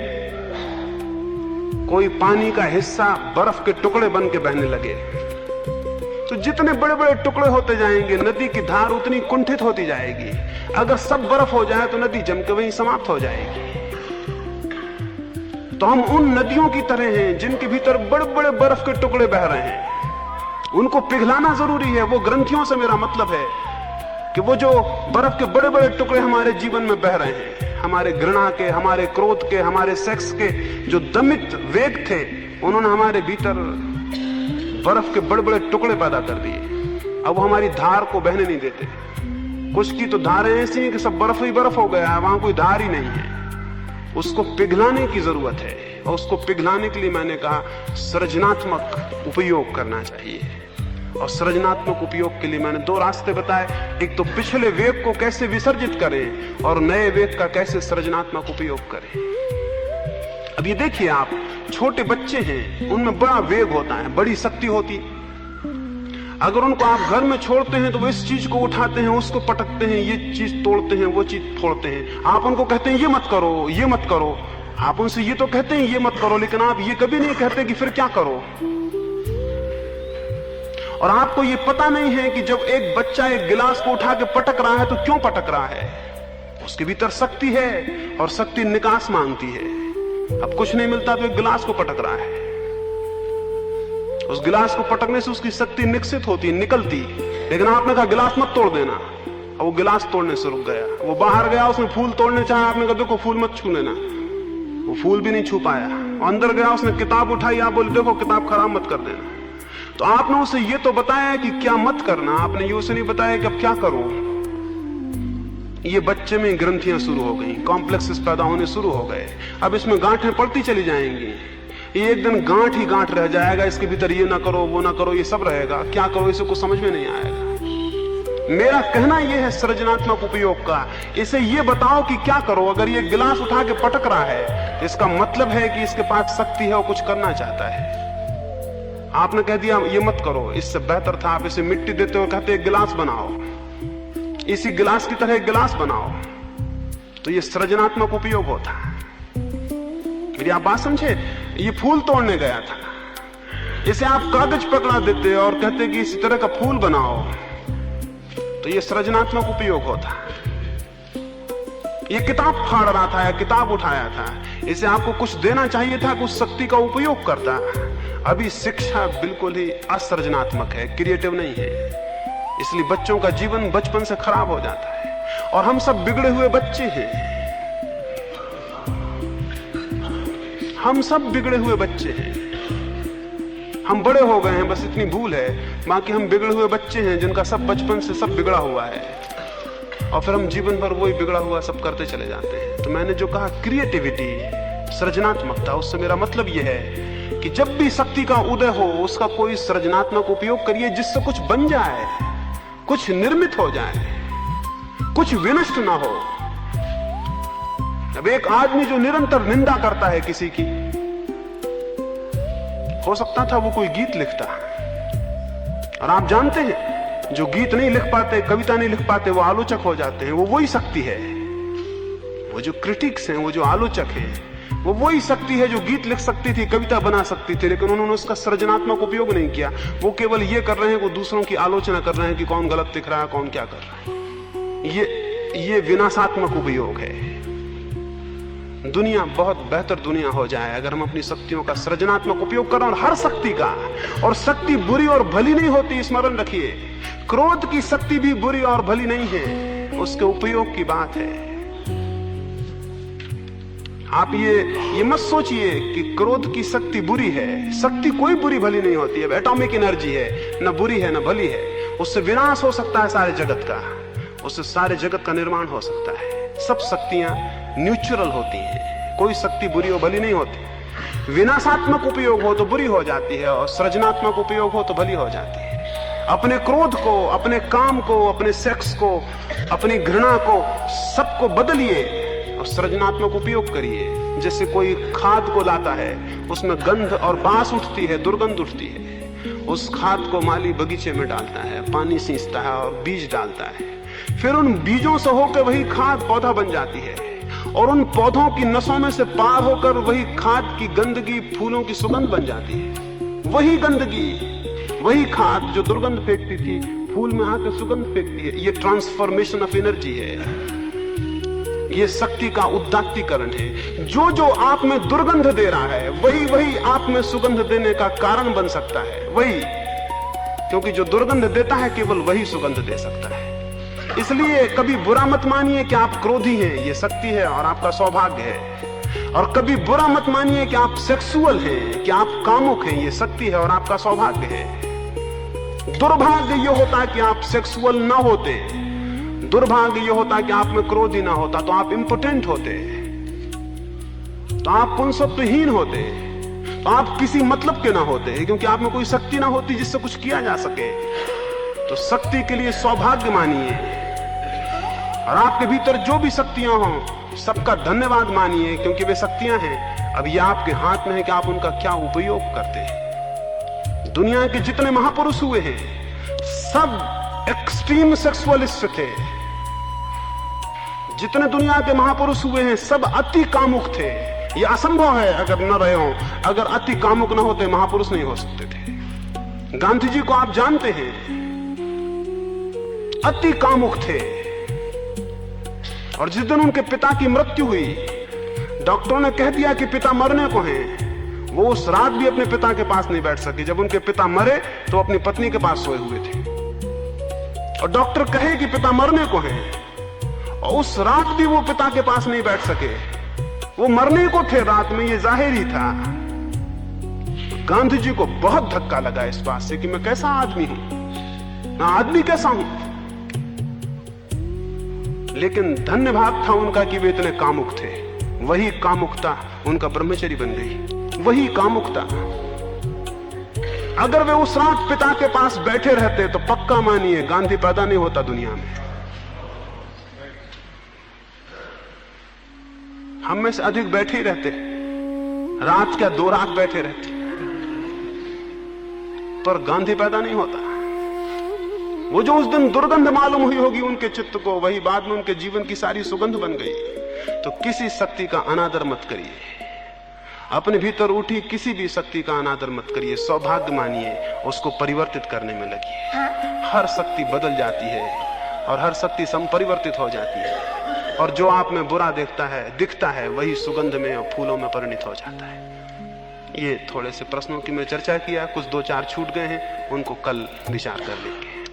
कोई पानी का हिस्सा बर्फ के टुकड़े बन के बहने लगे, तो जितने बड़े बड़े टुकड़े होते जाएंगे नदी की धार उतनी कुंठित होती जाएगी। अगर सब बर्फ हो जाए तो नदी जम के वहीं समाप्त हो जाएगी। तो हम उन नदियों की तरह हैं जिनके भीतर बड़े बड़े बर्फ के टुकड़े बह रहे हैं, उनको पिघलाना जरूरी है। वो ग्रंथियों से मेरा मतलब है कि वो जो बर्फ के बड़े बड़े टुकड़े हमारे जीवन में बह रहे हैं, हमारे घृणा के, हमारे क्रोध के, हमारे सेक्स के जो दमित वेग थे, उन्होंने हमारे भीतर बर्फ के बड़े बड़े टुकड़े पैदा कर दिए। अब वो हमारी धार को बहने नहीं देते। कुछ की तो धारें ऐसी हैं कि सब बर्फ ही बर्फ हो गया है, वहां कोई धार ही नहीं है। उसको पिघलाने की जरूरत है, और उसको पिघलाने के लिए मैंने कहा सृजनात्मक उपयोग करना चाहिए। और सृजनात्मक उपयोग के लिए मैंने दो रास्ते बताए। एक तो पिछले वेग को कैसे विसर्जित करें, और नए वेग का कैसे सृजनात्मक उपयोग करें। अब ये देखिए, आप छोटे बच्चे हैं, उनमें बड़ा वेग होता है, बड़ी शक्ति होती। अगर उनको आप घर में छोड़ते हैं तो वो इस चीज को उठाते हैं, उसको पटकते हैं, ये चीज तोड़ते हैं, वो चीज फोड़ते हैं। आप उनको कहते हैं ये मत करो, ये मत करो, आप उनसे ये तो कहते हैं ये मत करो, लेकिन आप ये कभी नहीं कहते कि फिर क्या करो। और आपको ये पता नहीं है कि जब एक बच्चा एक गिलास को उठा के पटक रहा है तो क्यों पटक रहा है। उसके भीतर शक्ति है और शक्ति निकास मांगती है। अब कुछ नहीं मिलता तो एक गिलास को पटक रहा है। उस गिलास को पटकने से उसकी शक्ति निकसित होती, निकलती। लेकिन आपने कहा गिलास मत तोड़ देना, और वो गिलास तोड़ने से रुक गया। वो बाहर गया, उसने फूल तोड़ने चाहा, आपने कहा देखो फूल मत छू लेना, वो फूल भी नहीं छू पाया। अंदर गया, उसने किताब उठाई, आप बोले देखो किताब खराब मत कर देना। तो आपने उसे ये तो बताया कि क्या मत करना, आपने ये उसे नहीं बताया कि अब क्या करो। ये बच्चे में ग्रंथियां शुरू हो गई, कॉम्प्लेक्सेस पैदा होने शुरू हो गए। अब इसमें गांठें पड़ती चली जाएंगी। ये एक दिन गांठ ही गांठ रह जाएगा, इसके भीतर ये ना करो वो ना करो ये सब रहेगा। क्या करो इसे कुछ समझ में नहीं आएगा। मेरा कहना यह है सृजनात्मक उपयोग का, इसे ये बताओ कि क्या करो। अगर ये गिलास उठा के पटक रहा है तो इसका मतलब है कि इसके पास शक्ति है और कुछ करना चाहता है। आपने कह दिया ये मत करो, इससे बेहतर था आप इसे मिट्टी देते हो, कहते एक गिलास बनाओ, इसी गिलास की तरह एक गिलास बनाओ, तो ये सृजनात्मक उपयोग होता। मेरी आप बात समझे। ये फूल तोड़ने गया था, इसे आप कागज पकड़ा देते और कहते कि इसी तरह का फूल बनाओ, तो ये सृजनात्मक उपयोग होता। ये किताब फाड़ रहा था या किताब उठाया था, इसे आपको कुछ देना चाहिए था, कुछ शक्ति का उपयोग करता। अभी शिक्षा बिल्कुल ही असृजनात्मक है, क्रिएटिव नहीं है। इसलिए बच्चों का जीवन बचपन से खराब हो जाता है। और हम सब बिगड़े हुए बच्चे हैं, हम सब बिगड़े हुए बच्चे हैं। हम बड़े हो गए हैं, बस इतनी भूल है, बाकी हम बिगड़े हुए बच्चे हैं जिनका सब बचपन से सब बिगड़ा हुआ है, और फिर हम जीवन भर वही बिगड़ा हुआ सब करते चले जाते हैं। तो मैंने जो कहा क्रिएटिविटी, सृजनात्मकता, उससे मेरा मतलब यह है कि जब भी शक्ति का उदय हो उसका कोई सृजनात्मक उपयोग करिए, जिससे कुछ बन जाए, कुछ निर्मित हो जाए, कुछ विनष्ट ना हो। अब एक आदमी जो निरंतर निंदा करता है किसी की, हो सकता था वो कोई गीत लिखता। और आप जानते हैं जो गीत नहीं लिख पाते, कविता नहीं लिख पाते, वो आलोचक हो जाते हैं। वो वही शक्ति है, वो जो क्रिटिक्स हैं, वो जो आलोचक हैं, वो वही शक्ति है जो गीत लिख सकती थी, कविता बना सकती थी, लेकिन उन्होंने उसका सृजनात्मक उपयोग नहीं किया। वो केवल ये कर रहे हैं, वो दूसरों की आलोचना कर रहे हैं कि कौन गलत दिख रहा है, कौन क्या कर रहा है। ये विनाशात्मक उपयोग है। दुनिया बहुत बेहतर दुनिया हो जाए अगर हम अपनी शक्तियों का सृजनात्मक उपयोग करें, और हर शक्ति का। और शक्ति बुरी और भली नहीं होती, स्मरण रखिए। क्रोध की शक्ति भी बुरी और भली नहीं है, उसके उपयोग की बात है। आप ये मत सोचिए कि क्रोध की शक्ति बुरी है। शक्ति कोई बुरी भली नहीं होती है। एटॉमिक एनर्जी है, न बुरी है न भली है। उससे विनाश हो सकता है सारे जगत का, उससे सारे जगत का निर्माण हो सकता है। सब शक्तियां न्यूट्रल होती हैं, कोई शक्ति बुरी और भली नहीं होती। विनाशात्मक उपयोग हो तो बुरी हो जाती है, और सृजनात्मक उपयोग हो तो भली हो जाती है। अपने क्रोध को, अपने काम को, अपने सेक्स को, अपनी घृणा को, सबको बदलिए और सृजनात्मक उपयोग करिए। जैसे कोई खाद को लाता है, उसमें गंध और बास उठती है, दुर्गंध उठती है। उस खाद को माली बगीचे में डालता है, पानी सींचता है और बीज डालता है। फिर उन बीजों से होकर वही खाद पौधा बन जाती है, और उन पौधों की नसों में से पार होकर वही खाद की गंदगी फूलों की सुगंध बन जाती है। वही गंदगी, वही खाद जो दुर्गंध फेंकती थी, फूल में आकर सुगंध फेंकती है। ये ट्रांसफॉर्मेशन ऑफ एनर्जी है, ये शक्ति का उदात्तीकरण है। जो जो आप में दुर्गंध दे रहा है, वही वही आप में सुगंध देने का कारण बन सकता है। वही, क्योंकि जो दुर्गंध देता है केवल वही सुगंध दे सकता है। इसलिए कभी बुरा मत मानिए कि आप क्रोधी हैं, ये शक्ति है और आपका सौभाग्य है। और कभी बुरा मत मानिए कि आप सेक्सुअल हैं, कि आप कामुक हैं, ये शक्ति है और आपका सौभाग्य है। दुर्भाग्य ये होता है कि आप सेक्सुअल ना होते, दुर्भाग्य ये होता है कि आप में क्रोध ही ना होता, तो आप इंपोटेंट होते, तो आप पुंसत्वहीन होते, तो आप किसी मतलब के ना होते, क्योंकि आप में कोई शक्ति ना होती जिससे कुछ किया जा सके। तो शक्ति के लिए सौभाग्य मानिए, और आपके भीतर जो भी शक्तियां हों सबका धन्यवाद मानिए, क्योंकि वे शक्तियां हैं। अब ये आपके हाथ में है कि आप उनका क्या उपयोग करते हैं। दुनिया के जितने महापुरुष हुए हैं सब एक्सट्रीम सेक्सुअलिस्ट थे। जितने दुनिया के महापुरुष हुए हैं सब अति कामुक थे, यह असंभव है अगर न रहे हो। अगर अति कामुक न होते महापुरुष नहीं हो सकते थे। गांधी जी को आप जानते हैं, अति कामुक थे। और जिस दिन उनके पिता की मृत्यु हुई, डॉक्टरों ने कह दिया कि पिता मरने को हैं, वो उस रात भी अपने पिता के पास नहीं बैठ सके। जब उनके पिता मरे तो अपनी पत्नी के पास सोए हुए थे। और डॉक्टर कहे कि पिता मरने को हैं, और उस रात भी वो पिता के पास नहीं बैठ सके। वो मरने को थे रात में, ये जाहिर ही था। गांधी जी को बहुत धक्का लगा इस बात से कि मैं कैसा आदमी हूं, मैं आदमी कैसा हूं। लेकिन धन्यवाद था उनका कि वे इतने कामुक थे। वही कामुकता उनका ब्रह्मचर्य बन गई, वही कामुकता। अगर वे उस रात पिता के पास बैठे रहते तो पक्का मानिए गांधी पैदा नहीं होता दुनिया में। हम में से अधिक बैठे ही रहते, रात क्या 2 रात बैठे रहते, पर गांधी पैदा नहीं होता। वो जो उस दिन दुर्गंध मालूम हुई होगी उनके चित्त को, वही बाद में उनके जीवन की सारी सुगंध बन गई। तो किसी शक्ति का अनादर मत करिए, अपने भीतर उठी किसी भी शक्ति का अनादर मत करिए। सौभाग्य मानिए, उसको परिवर्तित करने में लगिए। हर शक्ति बदल जाती है और हर शक्ति संपरिवर्तित हो जाती है। और जो आप में बुरा दिखता है वही सुगंध में और फूलों में परिणित हो जाता है। ये थोड़े से प्रश्नों की मैं चर्चा किया, कुछ 2-4 छूट गए हैं, उनको कल विचार कर लेंगे।